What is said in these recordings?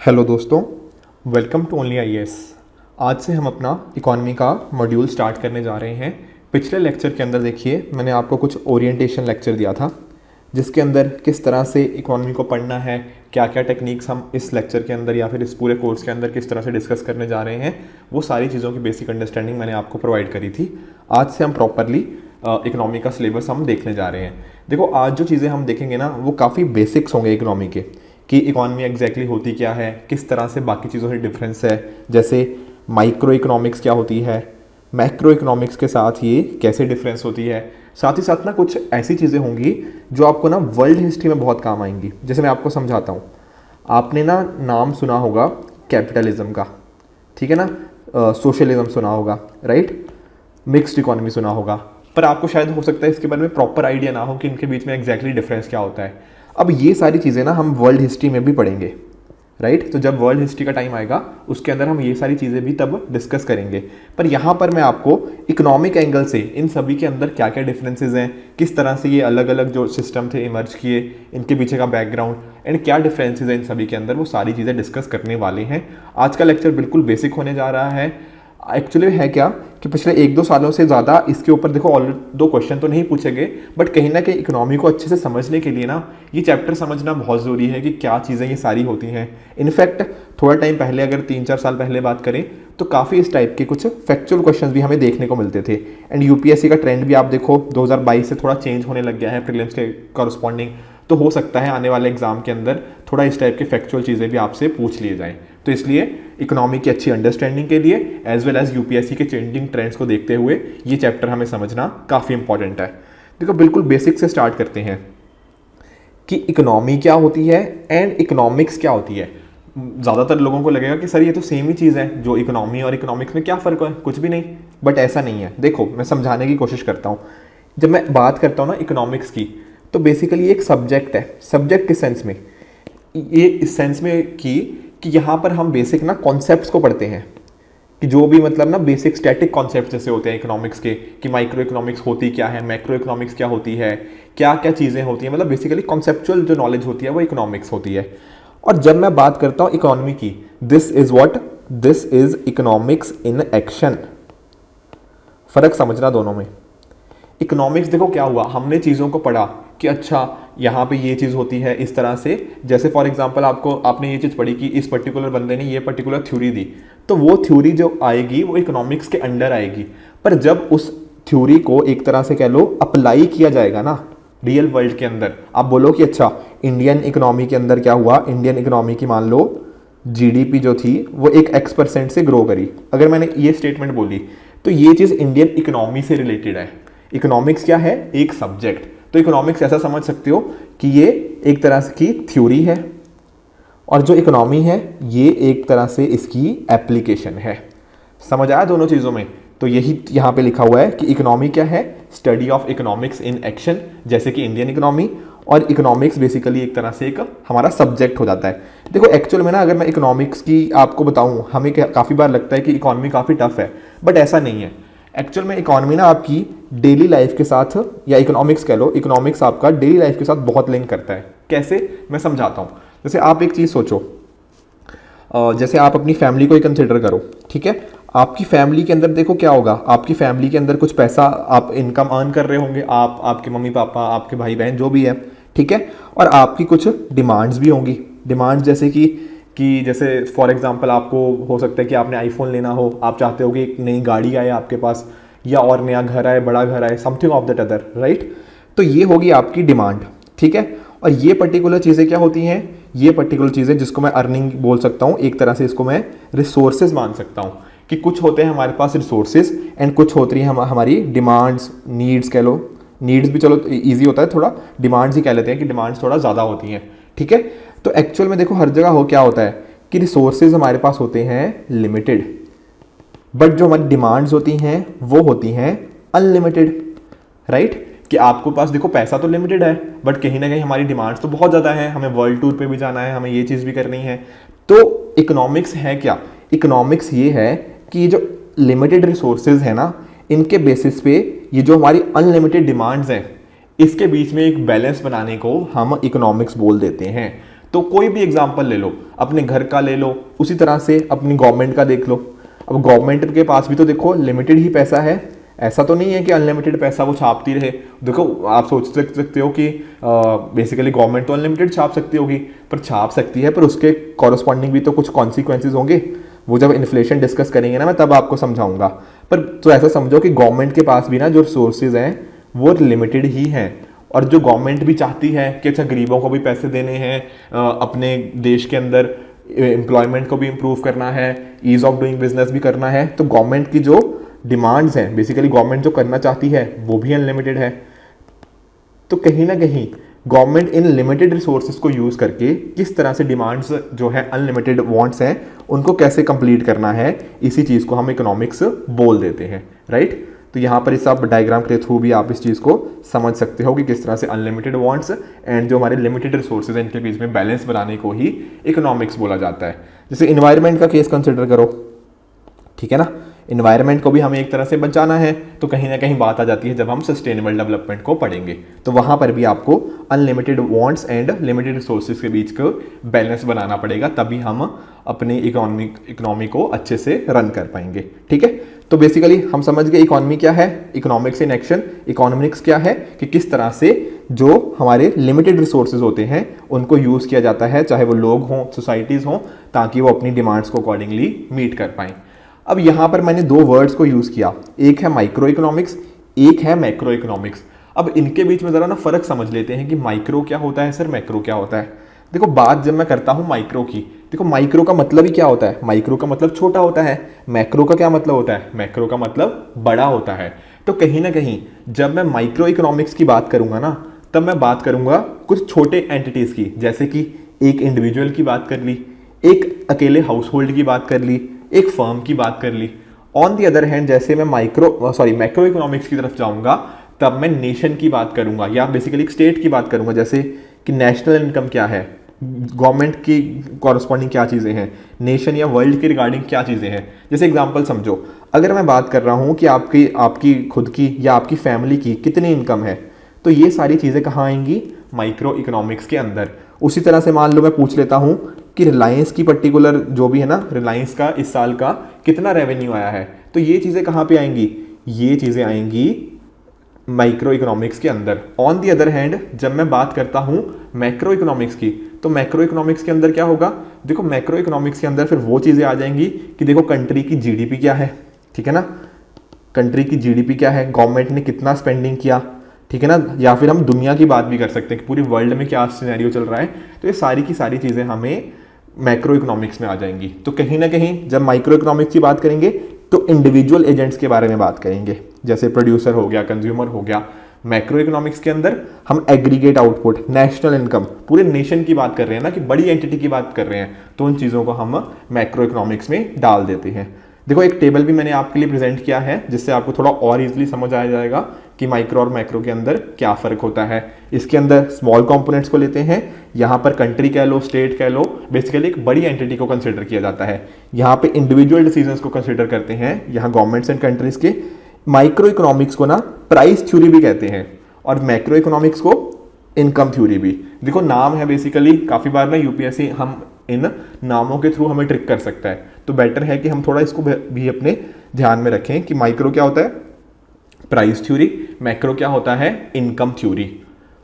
Hello दोस्तों, welcome to only IAS. आज से हम अपना इकॉनमी का मॉड्यूल स्टार्ट करने जा रहे हैं। पिछले लेक्चर के अंदर देखिए मैंने आपको कुछ ओरिएंटेशन लेक्चर दिया था जिसके अंदर किस तरह से इकॉनमी को पढ़ना है, क्या क्या टेक्निक्स हम इस लेक्चर के अंदर या फिर इस पूरे कोर्स के अंदर किस तरह से डिस्कस करने जा रहे हैं, वो सारी चीज़ों की बेसिक अंडरस्टैंडिंग मैंने आपको प्रोवाइड करी थी। आज से हम प्रॉपरली इकॉनमी का सिलेबस हम देखने जा रहे हैं। देखो आज जो चीज़ें हम देखेंगे ना वो काफ़ी बेसिक्स होंगे इकॉनमी के, कि इकॉनमी एग्जैक्टली होती क्या है, किस तरह से बाकी चीज़ों से डिफरेंस है। जैसे माइक्रो इकोनॉमिक्स क्या होती है, मैक्रो इकोनॉमिक्स के साथ ये कैसे डिफरेंस होती है। साथ ही साथ ना कुछ ऐसी चीज़ें होंगी जो आपको ना वर्ल्ड हिस्ट्री में बहुत काम आएंगी। जैसे मैं आपको समझाता हूँ, आपने ना नाम सुना होगा कैपिटलिज्म का, ठीक है ना, सोशलिज्म सुना होगा, राइट, मिक्स्ड इकोनॉमी सुना होगा, पर आपको शायद हो सकता है इसके बारे में प्रॉपर आइडिया ना हो कि इनके बीच में एग्जैक्टली डिफरेंस क्या होता है। अब ये सारी चीज़ें ना हम वर्ल्ड हिस्ट्री में भी पढ़ेंगे, राइट। तो जब वर्ल्ड हिस्ट्री का टाइम आएगा उसके अंदर हम ये सारी चीज़ें भी तब डिस्कस करेंगे। पर यहाँ पर मैं आपको इकोनॉमिक एंगल से इन सभी के अंदर क्या क्या डिफरेंसेस हैं, किस तरह से ये अलग अलग जो सिस्टम थे इमर्ज किए, इनके पीछे का बैकग्राउंड एंड क्या डिफरेंसेस हैं इन सभी के अंदर, वो सारी चीज़ें डिस्कस करने वाले हैं। आज का लेक्चर बिल्कुल बेसिक होने जा रहा है। एक्चुअली है क्या कि पिछले 1-2 सालों से ज़्यादा इसके ऊपर देखो ऑलरेडी 2 क्वेश्चन तो नहीं पूछे गए, बट कहीं ना कहीं इकोनॉमी को अच्छे से समझने के लिए ना ये चैप्टर समझना बहुत ज़रूरी है कि क्या चीज़ें ये सारी होती हैं। इनफैक्ट थोड़ा टाइम पहले अगर 3-4 साल पहले बात करें तो काफ़ी इस टाइप के कुछ फैक्चुअल क्वेश्चन भी हमें देखने को मिलते थे। एंड यूपीएससी का ट्रेंड भी आप देखो 2022 से थोड़ा चेंज होने लग गया है प्रीलिम्स के कॉरस्पॉन्डिंग। तो हो सकता है आने वाले एग्जाम के अंदर थोड़ा इस टाइप के फैक्चुअल चीज़ें भी आपसे पूछ लिए जाएं। तो इसलिए इकोनॉमी की अच्छी अंडरस्टैंडिंग के लिए एज वेल एज यूपीएससी के चेंजिंग ट्रेंड्स को देखते हुए ये चैप्टर हमें समझना काफ़ी इंपॉर्टेंट है। देखो बिल्कुल बेसिक से स्टार्ट करते हैं कि इकोनॉमी क्या होती है एंड इकोनॉमिक्स क्या होती है। ज़्यादातर लोगों को लगेगा कि सर ये तो सेम ही चीज़ है, जो इकोनॉमी और इकोनॉमिक्स में क्या फ़र्क है, कुछ भी नहीं। बट ऐसा नहीं है। देखो मैं समझाने की कोशिश करता हूँ। जब मैं बात करता हूँ ना इकोनॉमिक्स की, तो बेसिकली एक सब्जेक्ट है। सब्जेक्ट किस सेंस में, ये इस सेंस में कि यहाँ पर हम बेसिक ना कॉन्सेप्ट्स को पढ़ते हैं, कि जो भी मतलब ना बेसिक स्टैटिक कॉन्सेप्ट जैसे होते हैं इकोनॉमिक्स के, कि माइक्रो इकोनॉमिक्स होती क्या है, मैक्रो इकोनॉमिक्स क्या होती है, क्या क्या चीज़ें होती हैं, मतलब बेसिकली कॉन्सेप्चुअल जो नॉलेज होती है वो इकोनॉमिक्स होती है। और जब मैं बात करता हूँ इकोनॉमी की, this is what, this is economics in action. फर्क समझना दोनों में। इकोनॉमिक्स देखो क्या हुआ, हमने चीज़ों को पढ़ा कि अच्छा यहाँ पे ये चीज़ होती है इस तरह से। जैसे फॉर एग्जांपल आपने ये चीज़ पढ़ी कि इस पर्टिकुलर बंदे ने ये पर्टिकुलर थ्योरी दी, तो वो थ्योरी जो आएगी वो इकोनॉमिक्स के अंडर आएगी। पर जब उस थ्योरी को एक तरह से कह लो अप्लाई किया जाएगा ना रियल वर्ल्ड के अंदर, आप बोलो कि अच्छा इंडियन इकोनॉमी के अंदर क्या हुआ, इंडियन इकोनॉमी की मान लो जीडीपी जो थी वो एक X% से ग्रो करी। अगर मैंने ये स्टेटमेंट बोली तो ये चीज़ इंडियन इकोनॉमी से रिलेटेड है। इकोनॉमिक्स क्या है, एक सब्जेक्ट। तो इकोनॉमिक्स ऐसा समझ सकते हो कि ये एक तरह से की थ्योरी है, और जो इकोनॉमी है ये एक तरह से इसकी एप्लीकेशन है। समझ आया दोनों चीज़ों में। तो यही यहाँ पे लिखा हुआ है कि इकोनॉमी क्या है, study of economics in action, जैसे कि इंडियन इकोनॉमी। और इकोनॉमिक्स बेसिकली एक तरह से एक हमारा सब्जेक्ट हो जाता है। देखो एक्चुअल में ना अगर मैं इकोनॉमिक्स की आपको बताऊँ, हमें काफ़ी बार लगता है कि इकोनॉमी काफ़ी टफ है, बट ऐसा नहीं है। एक्चुअल में इकोनॉमी ना आपकी डेली लाइफ के साथ, या इकोनॉमिक्स कह लो, इकोनॉमिक्स आपका डेली लाइफ के साथ बहुत लिंक करता है। कैसे, मैं समझाता हूँ। जैसे आप एक चीज़ सोचो, जैसे आप अपनी फैमिली को ही कंसिडर करो, ठीक है। आपकी फैमिली के अंदर देखो क्या होगा, आपकी फैमिली के अंदर कुछ पैसा आप इनकम अर्न कर रहे होंगे, आप, आपके मम्मी पापा, आपके भाई बहन जो भी है, ठीक है। और आपकी कुछ डिमांड्स भी होंगी। डिमांड्स जैसे कि जैसे फॉर एग्जांपल आपको हो सकता है कि आपने आईफोन लेना हो, आप चाहते हो कि एक नई गाड़ी आए आपके पास, या और नया घर आए, बड़ा घर आए, something of that other, right. तो ये होगी आपकी डिमांड, ठीक है। और ये पर्टिकुलर चीज़ें क्या होती हैं, ये पर्टिकुलर चीज़ें जिसको मैं अर्निंग बोल सकता हूँ, एक तरह से इसको मैं रिसोर्सेज मान सकता हूँ, कि कुछ होते हैं हमारे पास रिसोर्सेज एंड कुछ होती हैं हमारी डिमांड्स, नीड्स कह लो। नीड्स भी चलो ईजी होता है थोड़ा, डिमांड्स ही कह लेते हैं कि डिमांड्स थोड़ा ज़्यादा होती हैं, ठीक है। तो एक्चुअल में देखो हर जगह हो क्या होता है कि रिसोर्सेज हमारे पास होते हैं लिमिटेड, बट जो हमारी डिमांड्स होती हैं वो होती हैं अनलिमिटेड, राइट। कि आपको पास देखो पैसा तो लिमिटेड है, बट कहीं ना कहीं हमारी डिमांड्स तो बहुत ज़्यादा है, हमें वर्ल्ड टूर पे भी जाना है, हमें ये चीज़ भी करनी है। तो इकोनॉमिक्स है क्या, इकोनॉमिक्स ये है कि ये जो लिमिटेड रिसोर्सेज है ना, इनके बेसिस पे ये जो हमारी अनलिमिटेड डिमांड्स हैं, इसके बीच में एक बैलेंस बनाने को हम इकोनॉमिक्स बोल देते हैं। तो कोई भी एग्जाम्पल ले लो, अपने घर का ले लो, उसी तरह से अपनी गवर्नमेंट का देख लो। अब गवर्नमेंट के पास भी तो देखो लिमिटेड ही पैसा है, ऐसा तो नहीं है कि अनलिमिटेड पैसा वो छापती रहे। देखो आप सोच सकते हो कि बेसिकली गवर्नमेंट तो अनलिमिटेड छाप सकती होगी, पर छाप सकती है, पर उसके कॉरस्पॉन्डिंग भी तो कुछ कॉन्सिक्वेंसेज होंगे। वो जब इन्फ्लेशन डिस्कस करेंगे ना, मैं तब आपको समझाऊंगा। पर तो ऐसा समझो कि गवर्नमेंट के पास भी ना जो रिसोर्सेज हैं वो लिमिटेड ही हैं, और जो गवर्नमेंट भी चाहती है कि अच्छा गरीबों को भी पैसे देने हैं, अपने देश के अंदर एम्प्लॉयमेंट को भी इम्प्रूव करना है, ईज ऑफ डूइंग बिजनेस भी करना है, तो गवर्नमेंट की जो डिमांड्स हैं, बेसिकली गवर्नमेंट जो करना चाहती है वो भी अनलिमिटेड है। तो कहीं ना कहीं गवर्नमेंट इन लिमिटेड रिसोर्सेज को यूज़ करके किस तरह से डिमांड्स जो है अनलिमिटेड वांट्स हैं उनको कैसे कंप्लीट करना है, इसी चीज़ को हम इकोनॉमिक्स बोल देते हैं, राइट। तो यहाँ पर इस आप डायग्राम के थ्रू भी आप इस चीज़ को समझ सकते हो कि किस तरह से अनलिमिटेड वांट्स एंड जो हमारे लिमिटेड रिसोर्सेज हैं इनके बीच में बैलेंस बनाने को ही इकोनॉमिक्स बोला जाता है। जैसे इन्वायरमेंट का केस कंसिडर करो, ठीक है ना, इन्वायरमेंट को भी हमें एक तरह से बचाना है, तो कहीं ना कहीं बात आ जाती है जब हम सस्टेनेबल डेवलपमेंट को पढ़ेंगे, तो वहाँ पर भी आपको unlimited wants and limited resources के बीच को बैलेंस बनाना पड़ेगा, तभी हम अपनी इकोनॉमी को अच्छे से रन कर पाएंगे, ठीक है। तो बेसिकली हम समझ गए इकोनॉमी क्या है, इकोनॉमिक्स इन एक्शन। इकोनॉमिक्स क्या है कि किस तरह से जो हमारे लिमिटेड रिसोर्सेज होते हैं उनको यूज़ किया जाता है, चाहे वो लोग हों, सोसाइटीज़ हों, ताकि वो अपनी डिमांड्स को अकॉर्डिंगली मीट कर पाएँ। अब यहाँ पर मैंने दो वर्ड्स को यूज़ किया, एक है माइक्रो इकोनॉमिक्स, एक है मैक्रो इकोनॉमिक्स। अब इनके बीच में ज़रा ना फ़र्क समझ लेते हैं कि माइक्रो क्या होता है सर, मैक्रो क्या होता है। देखो बात जब मैं करता हूँ माइक्रो की, देखो माइक्रो का मतलब ही क्या होता है, माइक्रो का मतलब छोटा होता है। मैक्रो का क्या मतलब होता है, मैक्रो का मतलब बड़ा होता है। तो कहीं ना कहीं जब मैं माइक्रो इकोनॉमिक्स की बात करूँगा ना, तब मैं बात करूँगा कुछ छोटे एंटिटीज़ की, जैसे कि एक इंडिविजुअल की बात कर ली, एक अकेले हाउस होल्ड की बात कर ली, एक फर्म की बात कर ली। ऑन दी अदर हैंड जैसे मैं मैक्रो इकोनॉमिक्स की तरफ जाऊंगा, तब मैं नेशन की बात करूंगा, या बेसिकली एक स्टेट की बात करूंगा, जैसे कि नेशनल इनकम क्या है, गवर्नमेंट की कॉरस्पॉन्डिंग क्या चीज़ें हैं, नेशन या वर्ल्ड के रिगार्डिंग क्या चीज़ें हैं। जैसे एग्जांपल समझो, अगर मैं बात कर रहा हूँ कि आपकी खुद की या आपकी फैमिली की कितनी इनकम है, तो ये सारी चीज़ें कहाँ आएंगी, माइक्रो इकोनॉमिक्स के अंदर। उसी तरह से मान लो मैं पूछ लेता हूँ कि रिलायंस की पर्टिकुलर जो भी है ना, रिलायंस का इस साल का कितना रेवेन्यू आया है, तो ये चीज़ें कहाँ पे आएंगी, ये चीज़ें आएंगी माइक्रो इकोनॉमिक्स के अंदर। ऑन दी अदर हैंड जब मैं बात करता हूँ मैक्रो इकोनॉमिक्स की, तो मैक्रो इकोनॉमिक्स के अंदर क्या होगा, देखो मैक्रो इकोनॉमिक्स के अंदर फिर वो चीज़ें आ जाएंगी कि देखो कंट्री की जीडीपी क्या है, ठीक है ना, कंट्री की जीडीपी क्या है, गवर्नमेंट ने कितना स्पेंडिंग किया, ठीक है ना, या फिर हम दुनिया की बात भी कर सकते हैं कि पूरी वर्ल्ड में क्या सिनेरियो चल रहा है। तो ये सारी की सारी चीज़ें हमें मैक्रो इकोनॉमिक्स में आ जाएंगी। तो कहीं ना कहीं जब माइक्रो इकोनॉमिक्स की बात करेंगे तो इंडिविजुअल एजेंट्स के बारे में बात करेंगे, जैसे प्रोड्यूसर हो गया, कंज्यूमर हो गया। मैक्रो इकोनॉमिक्स के अंदर हम एग्रीगेट आउटपुट, नेशनल इनकम, पूरे नेशन की बात कर रहे हैं ना, कि बड़ी एंटिटी की बात कर रहे हैं, तो उन चीज़ों को हम मैक्रो इकोनॉमिक्स में डाल देते हैं। देखो एक टेबल भी मैंने आपके लिए प्रेजेंट किया है, जिससे आपको थोड़ा और इजीली समझ आ जाएगा कि माइक्रो और मैक्रो के अंदर क्या फ़र्क होता है। इसके अंदर स्मॉल कंपोनेंट्स को लेते हैं, यहाँ पर कंट्री कह लो, स्टेट कह लो, बेसिकली एक बड़ी एंटिटी को कंसिडर किया जाता है। यहाँ पे इंडिविजुअल डिसीजंस को कंसिडर करते हैं, यहाँ गवर्नमेंट्स एंड कंट्रीज के। माइक्रो इकोनॉमिक्स को ना प्राइस थ्योरी भी कहते हैं, और मैक्रो इकोनॉमिक्स को इनकम थ्योरी भी। देखो नाम है बेसिकली, काफ़ी बार ना यूपीएससी हम इन नामों के थ्रू हमें ट्रिक कर सकता है, तो बेटर है कि हम थोड़ा इसको भी अपने ध्यान में रखें कि माइक्रो क्या होता है, प्राइस थ्योरी, मैक्रो क्या होता है, इनकम थ्योरी।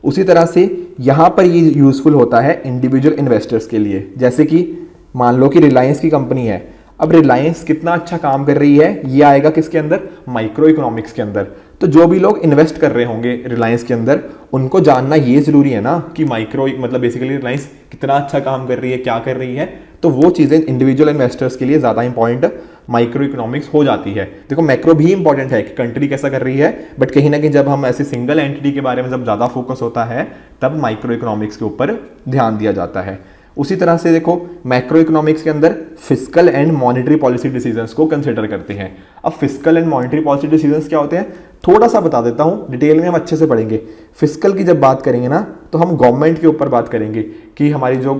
उसी तरह से यहाँ पर ये यूजफुल होता है इंडिविजुअल इन्वेस्टर्स के लिए, जैसे कि मान लो कि रिलायंस की कंपनी है, अब रिलायंस कितना अच्छा काम कर रही है, ये आएगा किसके अंदर, माइक्रो इकोनॉमिक्स के अंदर। तो जो भी लोग इन्वेस्ट कर रहे होंगे रिलायंस के अंदर, उनको जानना ये जरूरी है ना कि माइक्रो मतलब बेसिकली रिलायंस कितना अच्छा काम कर रही है, क्या कर रही है। तो वो चीज़ें इंडिविजुअल इन्वेस्टर्स के लिए ज़्यादा इंपॉर्टेंट माइक्रो इकोनॉमिक्स हो जाती है। देखो मैक्रो भी इंपॉर्टेंट है कि कंट्री कैसा कर रही है, बट कहीं ना कहीं जब हम ऐसे सिंगल एंटिटी के बारे में जब ज़्यादा फोकस होता है, तब माइक्रो इकोनॉमिक्स के ऊपर ध्यान दिया जाता है। उसी तरह से देखो मैक्रो इकोनॉमिक्स के अंदर fiscal and monetary policy decisions को कंसिडर करते हैं। अब fiscal and monetary policy decisions क्या होते हैं, थोड़ा सा बता देता हूँ, डिटेल में हम अच्छे से पढ़ेंगे। फिस्कल की जब बात करेंगे ना तो हम गवर्नमेंट के ऊपर बात करेंगे कि हमारी जो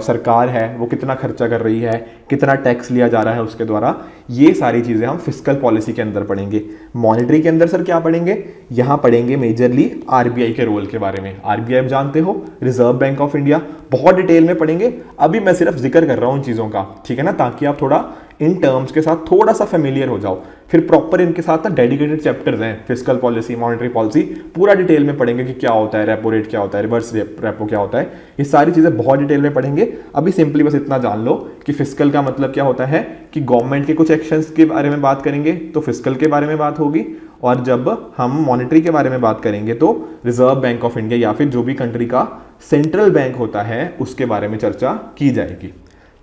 सरकार है वो कितना खर्चा कर रही है, कितना टैक्स लिया जा रहा है उसके द्वारा, ये सारी चीज़ें हम फिस्कल पॉलिसी के अंदर पढ़ेंगे। मॉनेटरी के अंदर सर क्या पढ़ेंगे, यहाँ पढ़ेंगे मेजरली आरबीआई के रोल के बारे में। आरबीआई आप जानते हो, रिजर्व बैंक ऑफ इंडिया, बहुत डिटेल में पढ़ेंगे। अभी मैं सिर्फ जिक्र कर रहा हूँ इन चीज़ों का, ठीक है ना, ताकि आप थोड़ा इन टर्म्स के साथ थोड़ा सा फेमिलियर हो जाओ। फिर प्रॉपर इनके साथ ना डेडिकेटेड चैप्टर्स हैं, फिस्कल पॉलिसी, मॉनेटरी पॉलिसी, पूरा डिटेल में पढ़ेंगे कि क्या होता है रेपो रेट, क्या होता है रिवर्स रेपो, क्या होता है, ये सारी चीज़ें बहुत डिटेल में पढ़ेंगे। अभी सिंपली बस इतना जान लो कि फिस्कल का मतलब क्या होता है, कि गवर्नमेंट के कुछ एक्शंस के बारे में बात करेंगे तो फिस्कल के बारे में बात होगी, और जब हम मॉनेटरी के बारे में बात करेंगे तो रिजर्व बैंक ऑफ इंडिया या फिर जो भी कंट्री का सेंट्रल बैंक होता है उसके बारे में चर्चा की जाएगी।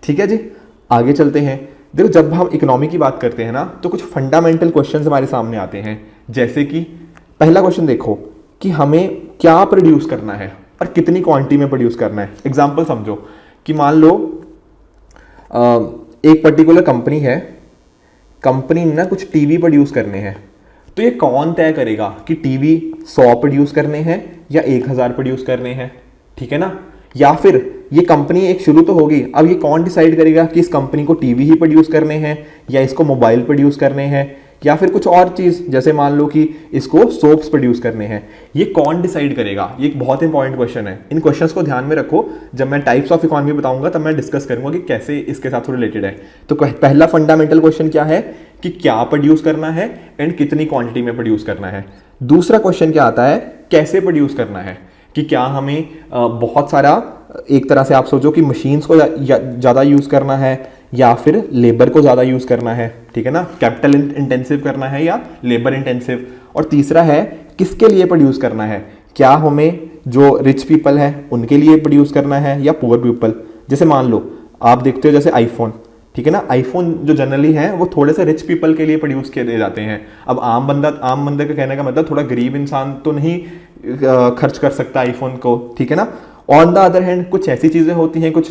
ठीक है जी, आगे चलते हैं। देखो, जब हम इकोनॉमी की बात करते हैं ना तो कुछ फंडामेंटल क्वेश्चंस हमारे सामने आते हैं, जैसे कि पहला क्वेश्चन देखो कि हमें क्या प्रोड्यूस करना है और कितनी क्वांटिटी में प्रोड्यूस करना है। एग्जांपल समझो कि मान लो एक पर्टिकुलर कंपनी है, कंपनी ने ना कुछ टीवी प्रोड्यूस करने हैं, तो ये कौन तय करेगा कि टीवी 100 प्रोड्यूस करने हैं या 1000 प्रोड्यूस करने हैं, ठीक है ना। या फिर ये कंपनी एक शुरू तो होगी, अब ये कौन डिसाइड करेगा कि इस कंपनी को टीवी ही प्रोड्यूस करने हैं या इसको मोबाइल प्रोड्यूस करने हैं या फिर कुछ और चीज़, जैसे मान लो कि इसको सोप्स प्रोड्यूस करने हैं, ये कौन डिसाइड करेगा। ये एक बहुत इंपॉर्टेंट क्वेश्चन है, इन क्वेश्चंस को ध्यान में रखो। जब मैं टाइप्स ऑफ इकोनॉमी बताऊंगा तब मैं डिस्कस करूंगा कि कैसे इसके साथ रिलेटेड है। तो पहला फंडामेंटल क्वेश्चन क्या है कि क्या प्रोड्यूस करना है एंड कितनी क्वांटिटी में प्रोड्यूस करना है। दूसरा क्वेश्चन क्या आता है, कैसे प्रोड्यूस करना है, कि क्या हमें बहुत सारा, एक तरह से आप सोचो कि मशीन्स को ज़्यादा यूज़ करना है या फिर लेबर को ज़्यादा यूज़ करना है, ठीक है ना, कैपिटल इंटेंसिव करना है या लेबर इंटेंसिव। और तीसरा है किसके लिए प्रोड्यूस करना है, क्या हमें जो रिच पीपल है उनके लिए प्रोड्यूस करना है या पुअर पीपल। जैसे मान लो आप देखते हो जैसे आईफोन, ठीक है ना, आईफोन जो जनरली है वो थोड़े से रिच पीपल के लिए प्रोड्यूस किए दे जाते हैं। अब आम बंदा का कहने का मतलब थोड़ा गरीब इंसान तो नहीं खर्च कर सकता आईफोन को, ठीक है ना। ऑन द अदर हैंड कुछ ऐसी चीज़ें होती हैं, कुछ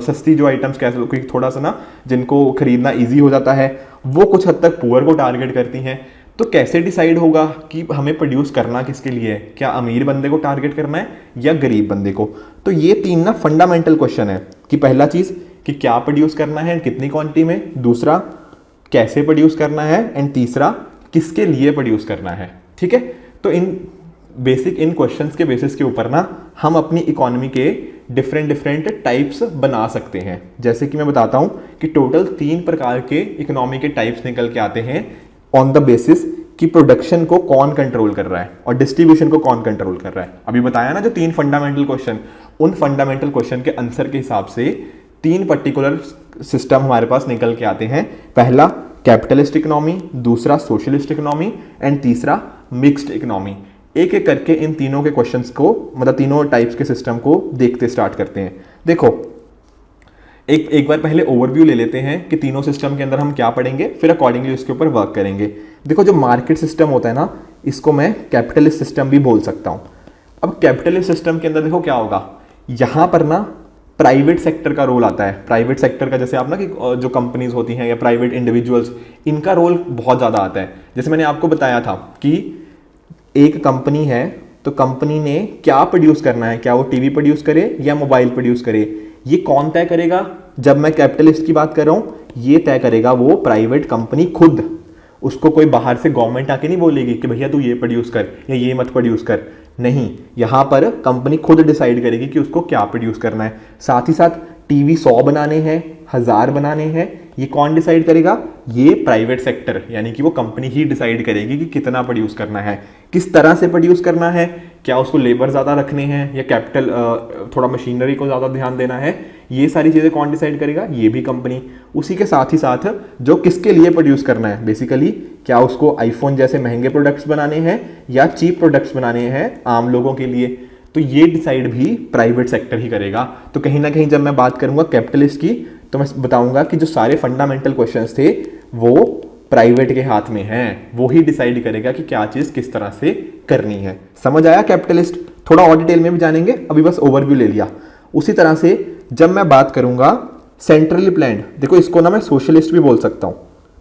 सस्ती जो आइटम्स कह सकते हो, थोड़ा सा ना जिनको खरीदना ईजी हो जाता है, वो कुछ हद तक पुअर को टारगेट करती हैं। तो कैसे डिसाइड होगा कि हमें प्रोड्यूस करना किसके लिए है, क्या अमीर बंदे को टारगेट करना है या गरीब बंदे को। तो ये तीन ना फंडामेंटल क्वेश्चन है कि पहला चीज़ कि क्या प्रोड्यूस करना है कितनी क्वांटिटी में, दूसरा कैसे प्रोड्यूस करना है एंड तीसरा किसके लिए प्रोड्यूस करना है, ठीक है। तो इन क्वेश्चंस के बेसिस के ऊपर ना हम अपनी इकोनॉमी के डिफरेंट टाइप्स बना सकते हैं। जैसे कि मैं बताता हूं कि टोटल 3 प्रकार के इकोनॉमी के टाइप्स निकल के आते हैं ऑन द बेसिस कि प्रोडक्शन को कौन कंट्रोल कर रहा है और डिस्ट्रीब्यूशन को कौन कंट्रोल कर रहा है। अभी बताया ना जो 3 फंडामेंटल क्वेश्चन, उन फंडामेंटल क्वेश्चन के आंसर के हिसाब से 3 पर्टिकुलर सिस्टम हमारे पास निकल के आते हैं। पहला कैपिटलिस्ट इकोनॉमी, दूसरा सोशलिस्ट इकोनॉमी एंड तीसरा मिक्स्ड इकोनॉमी। एक एक करके इन तीनों के क्वेश्चंस को, मतलब तीनों टाइप्स के सिस्टम को देखते स्टार्ट करते हैं। देखो एक बार पहले ओवरव्यू ले लेते हैं कि तीनों सिस्टम के अंदर हम क्या पढ़ेंगे, फिर अकॉर्डिंगली उसके ऊपर वर्क करेंगे। देखो जो मार्केट सिस्टम होता है ना, इसको मैं कैपिटलिस्ट सिस्टम भी बोल सकता हूँ। अब कैपिटलिस्ट सिस्टम के अंदर देखो क्या होगा, यहाँ पर ना प्राइवेट सेक्टर का रोल आता है। प्राइवेट सेक्टर का जैसे आप ना कि जो कंपनीज होती हैं या प्राइवेट इंडिविजुअल्स, इनका रोल बहुत ज़्यादा आता है। जैसे मैंने आपको बताया था कि एक कंपनी है तो कंपनी ने क्या प्रोड्यूस करना है, क्या वो टीवी प्रोड्यूस करे या मोबाइल प्रोड्यूस करे, ये कौन तय करेगा। जब मैं कैपिटलिस्ट की बात कर रहा हूँ, ये तय करेगा वो प्राइवेट कंपनी खुद। उसको कोई बाहर से गवर्नमेंट आके नहीं बोलेगी कि भैया तू ये प्रोड्यूस कर या ये मत प्रोड्यूस कर, नहीं, यहाँ पर कंपनी खुद डिसाइड करेगी कि उसको क्या प्रोड्यूस करना है। साथ ही साथ टीवी 100 बनाने हैं, 1000 बनाने हैं, ये कौन डिसाइड करेगा, ये प्राइवेट सेक्टर यानी कि वो कंपनी ही डिसाइड करेगी कि कितना प्रोड्यूस करना है, किस तरह से प्रोड्यूस करना है, क्या उसको लेबर ज़्यादा रखने हैं या कैपिटल थोड़ा मशीनरी को ज़्यादा ध्यान देना है, ये सारी चीज़ें कौन डिसाइड करेगा, ये भी कंपनी। उसी के साथ ही साथ जो किसके लिए प्रोड्यूस करना है, बेसिकली क्या उसको आईफोन जैसे महंगे प्रोडक्ट्स बनाने हैं या चीप प्रोडक्ट्स बनाने हैं आम लोगों के लिए, तो ये डिसाइड भी प्राइवेट सेक्टर ही करेगा। तो कहीं ना कहीं जब मैं बात करूंगा कैपिटलिस्ट की तो मैं बताऊंगा कि जो सारे फंडामेंटल क्वेश्चंस थे वो प्राइवेट के हाथ में हैं, वो ही डिसाइड करेगा कि क्या चीज़ किस तरह से करनी है। समझ आया कैपिटलिस्ट? थोड़ा और डिटेल में भी जानेंगे, अभी बस ओवरव्यू ले लिया। उसी तरह से जब मैं बात करूंगा सेंट्रली प्लान्ड, देखो इसको ना मैं सोशलिस्ट भी बोल सकता हूँ,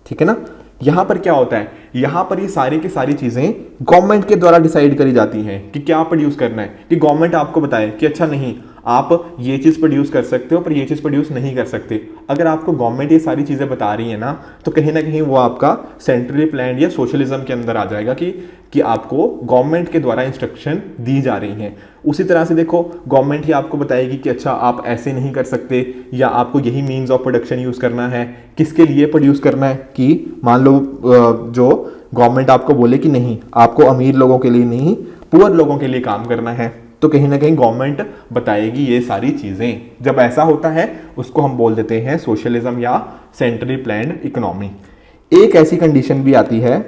ठीक है ना, यहाँ पर क्या होता है, यहाँ पर ये सारी की सारी चीज़ें गवर्नमेंट के द्वारा डिसाइड करी जाती हैं कि क्या प्रोड्यूस करना है, कि गवर्नमेंट आपको बताए कि अच्छा नहीं आप ये चीज़ प्रोड्यूस कर सकते हो पर ये चीज़ प्रोड्यूस नहीं कर सकते। अगर आपको गवर्नमेंट ये सारी चीज़ें बता रही है ना, तो कहीं ना कहीं वो आपका सेंट्रली प्लान या सोशलिज्म के अंदर आ जाएगा कि आपको गवर्नमेंट के द्वारा इंस्ट्रक्शन दी जा रही हैं। उसी तरह से देखो, गवर्नमेंट ही आपको बताएगी कि अच्छा आप ऐसे नहीं कर सकते, या आपको यही मीन्स ऑफ प्रोडक्शन यूज़ करना है। किसके लिए प्रोड्यूस करना है, कि मान लो जो गवर्नमेंट आपको बोले कि नहीं, आपको अमीर लोगों के लिए नहीं, पुअर लोगों के लिए काम करना है, तो कहीं ना कहीं गवर्नमेंट बताएगी ये सारी चीज़ें। जब ऐसा होता है उसको हम बोल देते हैं सोशलिज्म या सेंट्रली प्लान्ड इकोनॉमी। एक ऐसी कंडीशन भी आती है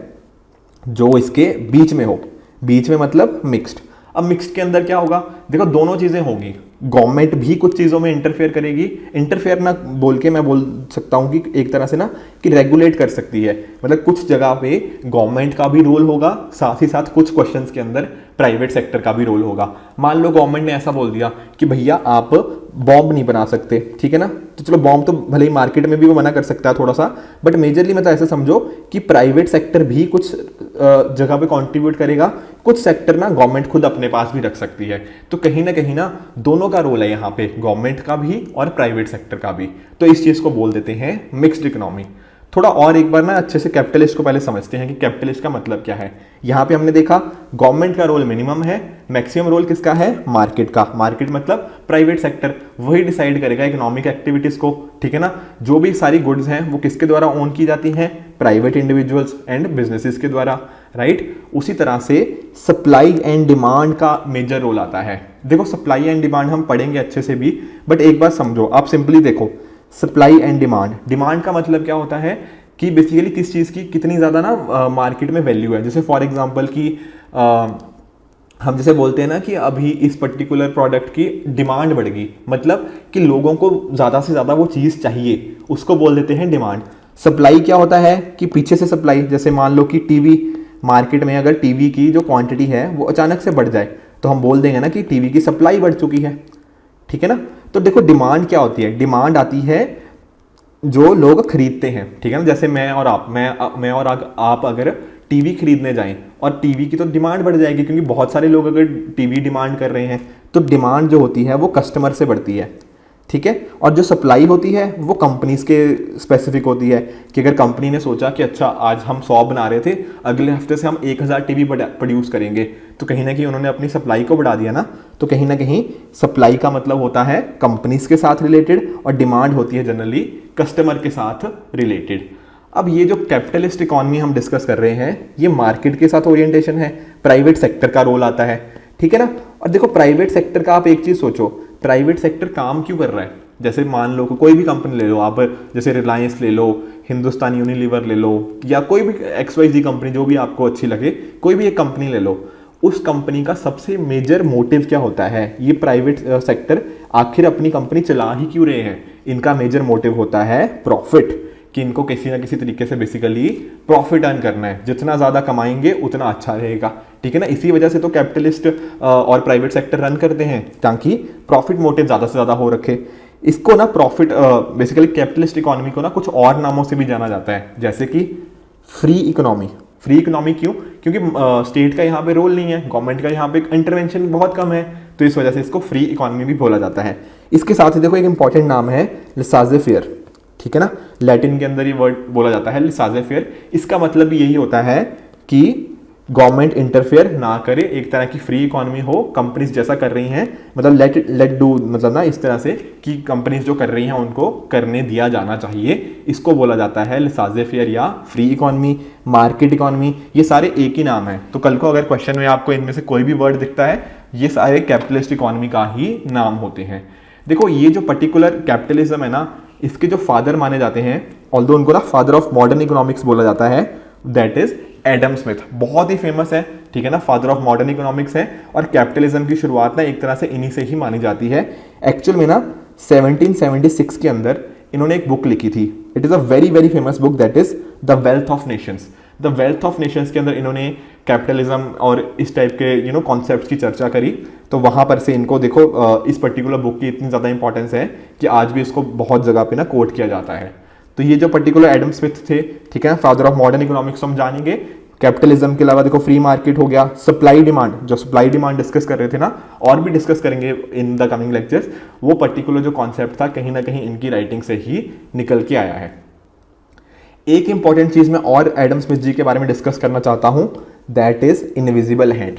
जो इसके बीच में हो, बीच में मतलब मिक्स्ड। अब मिक्स्ड के अंदर क्या होगा, देखो दोनों चीज़ें होंगी, गवर्नमेंट भी कुछ चीज़ों में इंटरफेयर करेगी, इंटरफेयर ना बोल के मैं बोल सकता हूँ कि एक तरह से ना कि रेगुलेट कर सकती है, मतलब कुछ जगह पे गवर्नमेंट का भी रोल होगा, साथ ही साथ कुछ क्वेश्चंस के अंदर प्राइवेट सेक्टर का भी रोल होगा। मान लो गवर्नमेंट ने ऐसा बोल दिया कि भैया आप बॉम्ब नहीं बना सकते, ठीक है ना, तो चलो बॉम्ब तो भले ही मार्केट में भी वो मना कर सकता है थोड़ा सा, बट मेजरली मतलब ऐसे समझो कि प्राइवेट सेक्टर भी कुछ जगह पे कंट्रीब्यूट करेगा, कुछ सेक्टर ना गवर्नमेंट खुद अपने पास भी रख सकती है। तो कहीं ना दोनों का रोल है यहाँ पे, गवर्नमेंट का भी और प्राइवेट सेक्टर का भी। तो इस चीज़ को बोल देते हैं मिक्स्ड इकोनॉमी। थोड़ा और एक बार ना अच्छे से कैपिटलिस्ट को पहले समझते हैं कि कैपिटलिस्ट का मतलब क्या है। यहाँ पे हमने देखा गवर्नमेंट का रोल मिनिमम है, मैक्सिमम रोल किसका है, मार्केट का। मार्केट मतलब प्राइवेट सेक्टर, वही डिसाइड करेगा इकोनॉमिक एक्टिविटीज को, ठीक है ना। जो भी सारी गुड्स हैं वो किसके द्वारा ओन की जाती हैं, प्राइवेट इंडिविजुअल्स एंड बिजनेसेस के द्वारा, राइट। उसी तरह से सप्लाई एंड डिमांड का मेजर रोल आता है। देखो सप्लाई एंड डिमांड हम पढ़ेंगे अच्छे से भी, बट एक बात समझो, आप सिंपली देखो सप्लाई एंड डिमांड। डिमांड का मतलब क्या होता है कि बेसिकली किस चीज़ की कितनी ज़्यादा ना मार्केट में वैल्यू है। जैसे फॉर एग्जांपल कि हम जैसे बोलते हैं ना कि अभी इस पर्टिकुलर प्रोडक्ट की डिमांड बढ़ गई, मतलब कि लोगों को ज़्यादा से ज़्यादा वो चीज़ चाहिए, उसको बोल देते हैं डिमांड। सप्लाई क्या होता है कि पीछे से सप्लाई, जैसे मान लो कि टीवी मार्केट में अगर टीवी की जो क्वांटिटी है वो अचानक से बढ़ जाए तो हम बोल देंगे ना कि टीवी की सप्लाई बढ़ चुकी है, ठीक है ना। तो देखो डिमांड क्या होती है, डिमांड आती है जो लोग खरीदते हैं, ठीक है ना। जैसे मैं और आप अगर टीवी खरीदने जाएं और टीवी की तो डिमांड बढ़ जाएगी, क्योंकि बहुत सारे लोग अगर टीवी डिमांड कर रहे हैं तो डिमांड जो होती है वो कस्टमर से बढ़ती है, ठीक है। और जो सप्लाई होती है वो कंपनीज के स्पेसिफिक होती है कि अगर कंपनी ने सोचा कि अच्छा आज हम 100 बना रहे थे, अगले हफ्ते से हम 1000 टीवी प्रोड्यूस करेंगे, तो कहीं ना कहीं उन्होंने अपनी सप्लाई को बढ़ा दिया ना। तो कहीं ना कहीं सप्लाई का मतलब होता है कंपनीज के साथ रिलेटेड और डिमांड होती है जनरली कस्टमर के साथ रिलेटेड। अब ये जो कैपिटलिस्ट इकोनॉमी हम डिस्कस कर रहे हैं ये मार्केट के साथ ओरिएंटेशन है, प्राइवेट सेक्टर का रोल आता है, ठीक है ना। और देखो प्राइवेट सेक्टर का आप एक चीज़ सोचो, प्राइवेट सेक्टर काम क्यों कर रहा है। जैसे मान लो कोई भी कंपनी ले लो आप, जैसे रिलायंस ले लो, हिंदुस्तान यूनिलीवर ले लो, या कोई भी XYZ कंपनी जो भी आपको अच्छी लगे, कोई भी एक कंपनी ले लो, उस कंपनी का सबसे मेजर मोटिव क्या होता है, ये प्राइवेट सेक्टर आखिर अपनी कंपनी चला ही क्यों रहे हैं। इनका मेजर मोटिव होता है प्रॉफिट, कि इनको किसी ना किसी तरीके से बेसिकली प्रॉफिट अर्न करना है, जितना ज़्यादा कमाएंगे उतना अच्छा रहेगा, ठीक है ना। इसी वजह से तो कैपिटलिस्ट और प्राइवेट सेक्टर रन करते हैं, ताकि प्रॉफिट मोटिव ज़्यादा से ज़्यादा हो रखे। इसको ना प्रॉफिट बेसिकली कैपिटलिस्ट इकोनॉमी को ना कुछ और नामों से भी जाना जाता है, जैसे कि फ्री इकोनॉमी। फ्री इकोनॉमी क्यों, क्योंकि स्टेट का यहाँ पे रोल नहीं है, गवर्नमेंट का यहाँ पे इंटरवेंशन बहुत कम है, तो इस वजह से इसको फ्री इकोनॉमी भी बोला जाता है। इसके साथ ही देखो एक इंपॉर्टेंट नाम है लाइसेंस फेयर, ठीक है ना। लैटिन के अंदर ये वर्ड बोला जाता है लाइसेंस फेयर। इसका मतलब भी यही होता है कि गवर्नमेंट इंटरफेयर ना करे, एक तरह की फ्री इकोनॉमी हो, कंपनीज जैसा कर रही हैं, मतलब लेट डू, मतलब ना इस तरह से कि कंपनीज जो कर रही हैं उनको करने दिया जाना चाहिए, इसको बोला जाता है लाइसेंस फेयर या फ्री इकोनॉमी, मार्केट इकोनॉमी। ये सारे एक ही नाम है, तो कल को अगर क्वेश्चन में आपको इनमें से कोई भी वर्ड दिखता है, ये सारे कैपिटलिस्ट इकोनॉमी का ही नाम होते हैं। देखो ये जो पर्टिकुलर कैपिटलिज्म है ना, इसके जो फादर माने जाते हैं, ऑल्दो उनको ना फादर ऑफ मॉडर्न इकोनॉमिक्स बोला जाता है, दैट इज एडम स्मिथ। बहुत ही फेमस है, ठीक है ना, फादर ऑफ मॉडर्न इकोनॉमिक्स है। और कैपिटलिज्म की शुरुआत ना एक तरह से इन्हीं से ही मानी जाती है। एक्चुअल में ना 1776 के अंदर इन्होंने एक बुक लिखी थी, it is a very very famous book, that is the wealth of Nations. The wealth of Nations के अंदर इन्होंने कैपिटलिज्म और इस टाइप के कॉन्सेप्ट्स की चर्चा करी। तो वहाँ पर से इनको देखो इस पर्टिकुलर बुक की इतनी ज़्यादा इंपॉर्टेंस है कि आज भी इसको बहुत जगह पे ना कोट किया जाता है। तो ये जो पर्टिकुलर एडम स्मिथ थे, ठीक है, फादर ऑफ मॉडर्न इकोनॉमिक्स, हम जानेंगे। कैपिटलिज्म के अलावा देखो फ्री मार्केट हो गया, सप्लाई डिमांड, जो सप्लाई डिमांड डिस्कस कर रहे थे ना, और भी डिस्कस करेंगे इन द कमिंग लेक्चर्स, वो पर्टिकुलर जो कॉन्सेप्ट था कहीं ना कहीं इनकी राइटिंग से ही निकल के आया है। एक इंपॉर्टेंट चीज मैं और एडम स्मिथ जी के बारे में डिस्कस करना चाहता हूं, दैट इज इनविजिबल हैंड।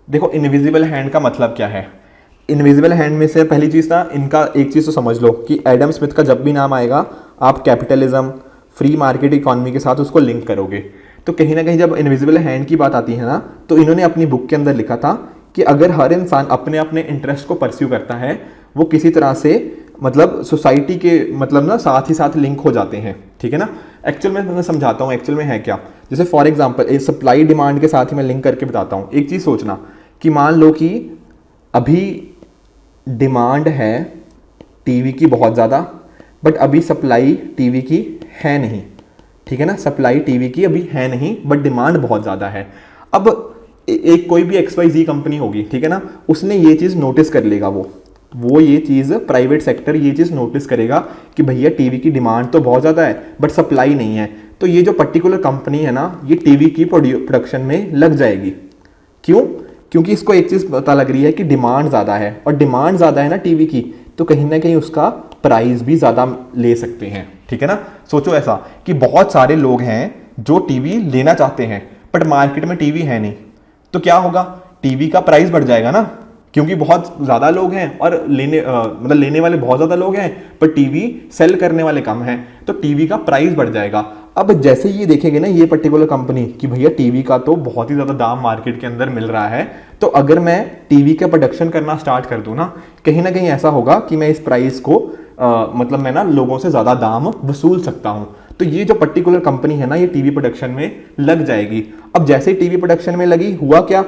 देखो इनविजिबल हैंड का मतलब क्या है? इनविजिबल हैंड में से पहली चीज ना, इनका एक चीज तो समझ लो कि एडम स्मिथ का जब भी नाम आएगा आप कैपिटलिज्म, फ्री मार्केट इकोनॉमी के साथ उसको लिंक करोगे। तो कहीं ना कहीं जब इनविजिबल हैंड की बात आती है ना, तो इन्होंने अपनी बुक के अंदर लिखा था कि अगर हर इंसान अपने अपने इंटरेस्ट को परस्यू करता है, वो किसी तरह से मतलब सोसाइटी के मतलब ना साथ ही साथ लिंक हो जाते हैं, ठीक है ना। एक्चुअल में मैं समझाता हूँ एक्चुअल में है क्या। जैसे फॉर एग्जांपल सप्लाई डिमांड के साथ ही मैं लिंक करके बताता हूँ। एक चीज़ सोचना कि मान लो कि अभी डिमांड है टीवी की बहुत ज़्यादा, बट अभी सप्लाई टीवी की है नहीं, ठीक है ना। सप्लाई टीवी की अभी है नहीं, बट डिमांड बहुत ज़्यादा है। अब एक कोई भी XYZ कंपनी होगी, ठीक है ना, उसने ये चीज़ नोटिस कर लेगा, वो ये चीज़ प्राइवेट सेक्टर ये चीज़ नोटिस करेगा कि भैया टीवी की डिमांड तो बहुत ज़्यादा है बट सप्लाई नहीं है, तो ये जो पर्टिकुलर कंपनी है ना, ये टीवी की प्रोडक्शन में लग जाएगी। क्यों? क्योंकि इसको एक चीज़ पता लग रही है कि डिमांड ज़्यादा है, और डिमांड ज़्यादा है ना टीवी की, तो कहीं ना कहीं उसका प्राइस भी ज़्यादा ले सकते हैं, ठीक है ना। सोचो ऐसा कि बहुत सारे लोग हैं जो टीवी लेना चाहते हैं बट मार्केट में टीवी है नहीं, तो क्या होगा? टीवी का प्राइस बढ़ जाएगा ना, क्योंकि बहुत ज़्यादा लोग हैं और लेने वाले बहुत ज़्यादा लोग हैं, पर टीवी सेल करने वाले कम हैं, तो टीवी का प्राइस बढ़ जाएगा। अब जैसे ये देखेंगे ना ये पर्टिकुलर कंपनी कि भैया टीवी का तो बहुत ही ज़्यादा दाम मार्केट के अंदर मिल रहा है, तो अगर मैं टीवी का प्रोडक्शन करना स्टार्ट कर दूँ ना, कहीं ना कहीं ऐसा होगा कि मैं इस प्राइस को मतलब मैं ना लोगों से ज़्यादा दाम वसूल सकता हूँ। तो ये जो पर्टिकुलर कंपनी है ना, ये टीवी प्रोडक्शन में लग जाएगी। अब जैसे ही टीवी प्रोडक्शन में लगी, हुआ क्या?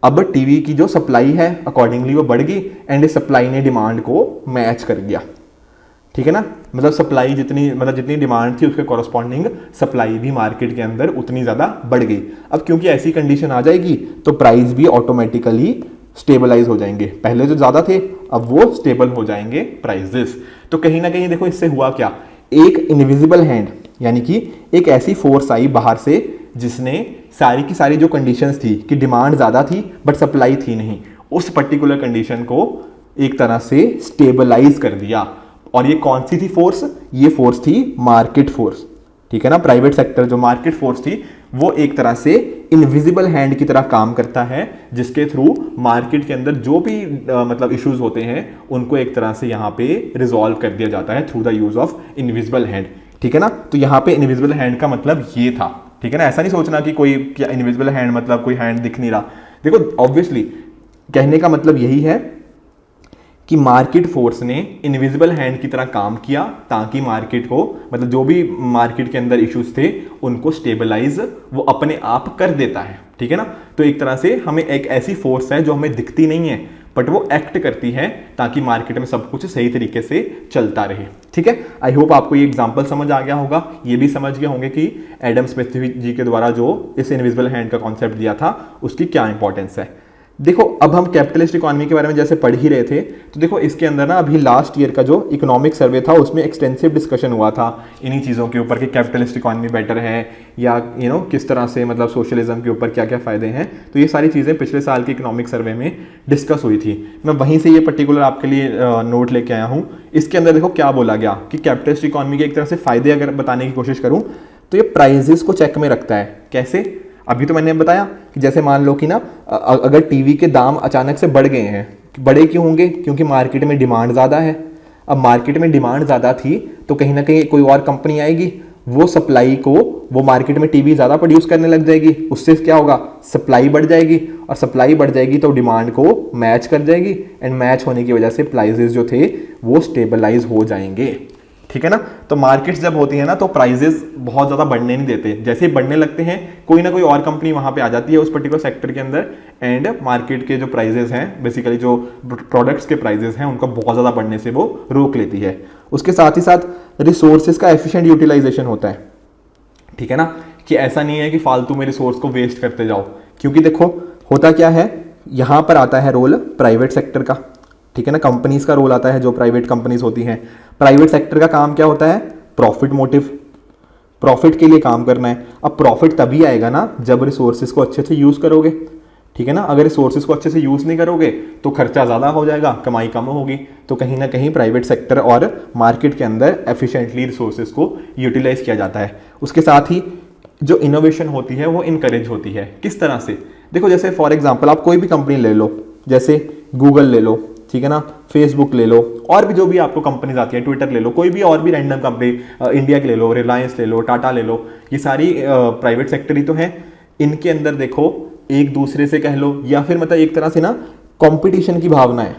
अब टीवी की जो सप्लाई है अकॉर्डिंगली वो बढ़ गई, एंड सप्लाई ने डिमांड को मैच कर दिया, ठीक है ना। मतलब सप्लाई जितनी डिमांड थी उसके कॉरस्पॉन्डिंग सप्लाई भी मार्केट के अंदर उतनी ज़्यादा बढ़ गई। अब क्योंकि ऐसी कंडीशन आ जाएगी तो प्राइस भी ऑटोमेटिकली स्टेबलाइज हो जाएंगे, पहले जो ज़्यादा थे अब वो स्टेबल हो जाएंगे प्राइजेस। तो कहीं ना कहीं देखो इससे हुआ क्या, एक इनविजिबल हैंड यानी कि एक ऐसी फोर्स आई बाहर से जिसने सारी की सारी जो कंडीशंस थी कि डिमांड ज़्यादा थी बट सप्लाई थी नहीं, उस पर्टिकुलर कंडीशन को एक तरह से स्टेबलाइज कर दिया। और ये कौन सी थी फोर्स? ये फोर्स थी मार्केट फोर्स, ठीक है ना। प्राइवेट सेक्टर जो मार्केट फोर्स थी वो एक तरह से इनविजिबल हैंड की तरह काम करता है, जिसके थ्रू मार्केट के अंदर जो भी मतलब इश्यूज होते हैं उनको एक तरह से यहाँ पे रिजॉल्व कर दिया जाता है through the use of invisible hand, ठीक है ना। तो यहाँ पे इनविजिबल हैंड का मतलब ये था, ठीक है ना। ऐसा नहीं सोचना कि कोई क्या इनविजिबल हैंड मतलब कोई हैंड दिख नहीं रहा। देखो ऑब्वियसली कहने का मतलब यही है कि मार्केट फोर्स ने इनविजिबल हैंड की तरह काम किया ताकि मार्केट को मतलब जो भी मार्केट के अंदर इश्यूज थे उनको स्टेबलाइज वो अपने आप कर देता है, ठीक है ना। तो एक तरह से हमें एक ऐसी फोर्स है जो हमें दिखती नहीं है बट वो एक्ट करती है ताकि मार्केट में सब कुछ सही तरीके से चलता रहे, ठीक है। आई होप आपको ये एग्जांपल समझ आ गया होगा, ये भी समझ गए होंगे कि एडम स्मिथ जी के द्वारा जो इस इनविजिबल हैंड का कॉन्सेप्ट दिया था उसकी क्या इंपॉर्टेंस है। देखो अब हम कैपिटलिस्ट इकोनॉमी के बारे में जैसे पढ़ ही रहे थे, तो देखो इसके अंदर ना अभी लास्ट ईयर का जो इकोनॉमिक सर्वे था उसमें एक्सटेंसिव डिस्कशन हुआ था इन्हीं चीज़ों के ऊपर कि कैपिटलिस्ट इकोनॉमी बेटर है या किस तरह से मतलब सोशलिज्म के ऊपर क्या क्या फ़ायदे हैं। तो ये सारी चीज़ें पिछले साल के इकोनॉमिक सर्वे में डिस्कस हुई थी। मैं वहीं से ये पर्टिकुलर आपके लिए नोट लेके आया हूँ। इसके अंदर देखो क्या बोला गया कि कैपिटलिस्ट इकोनॉमी के एक तरह से फ़ायदे अगर बताने की कोशिश करूँ तो ये प्राइजेस को चेक में रखता है। कैसे? अभी तो मैंने बताया कि जैसे मान लो कि ना अगर टीवी के दाम अचानक से बढ़ गए हैं, बढ़े क्यों होंगे? क्योंकि मार्केट में डिमांड ज़्यादा है। अब मार्केट में डिमांड ज़्यादा थी तो कहीं ना कहीं कोई और कंपनी आएगी, वो सप्लाई को वो मार्केट में टीवी ज़्यादा प्रोड्यूस करने लग जाएगी, उससे क्या होगा? सप्लाई बढ़ जाएगी, और सप्लाई बढ़ जाएगी तो डिमांड को मैच कर जाएगी, एंड मैच होने की वजह से प्राइजेस जो थे वो स्टेबलाइज हो जाएंगे, ठीक है ना। तो मार्केट्स जब होती है ना तो प्राइजेस बहुत ज़्यादा बढ़ने नहीं देते, जैसे ही बढ़ने लगते हैं कोई ना कोई और कंपनी वहाँ पे आ जाती है उस पर्टिकुलर सेक्टर के अंदर, एंड मार्केट के जो प्राइजेस हैं बेसिकली जो प्रोडक्ट्स के प्राइजेस हैं उनको बहुत ज़्यादा बढ़ने से वो रोक लेती है। उसके साथ ही साथ रिसोर्सेज का एफिशिएंट यूटिलाइजेशन होता है, ठीक है ना, कि ऐसा नहीं है कि फालतू में रिसोर्स को वेस्ट करते जाओ। क्योंकि देखो होता क्या है, यहाँ पर आता है रोल प्राइवेट सेक्टर का, ठीक है ना, कंपनीज का रोल आता है जो प्राइवेट कंपनीज होती हैं। प्राइवेट सेक्टर का काम क्या होता है? प्रॉफिट मोटिव, प्रॉफिट के लिए काम करना है। अब प्रॉफिट तभी आएगा ना जब रिसोर्सेज को अच्छे से यूज़ करोगे, ठीक है ना। अगर रिसोर्सेज को अच्छे से यूज़ नहीं करोगे तो खर्चा ज़्यादा हो जाएगा, कमाई कम होगी। तो कहीं ना कहीं प्राइवेट सेक्टर और मार्केट के अंदर एफिशिएंटली रिसोर्सेज को यूटिलाइज किया जाता है। उसके साथ ही जो इनोवेशन होती है वो इनकरेज होती है। किस तरह से? देखो, जैसे फॉर एग्जांपल आप कोई भी कंपनी ले लो, जैसे गूगल ले लो, ठीक है ना, फेसबुक ले लो, और भी जो भी आपको कंपनीज आती है, ट्विटर ले लो, कोई भी और भी रैंडम कंपनी, इंडिया की ले लो, रिलायंस ले लो, टाटा ले लो, ये सारी प्राइवेट सेक्टर ही तो है। इनके अंदर देखो एक दूसरे से कह लो या फिर मतलब एक तरह से ना कंपटीशन की भावना है,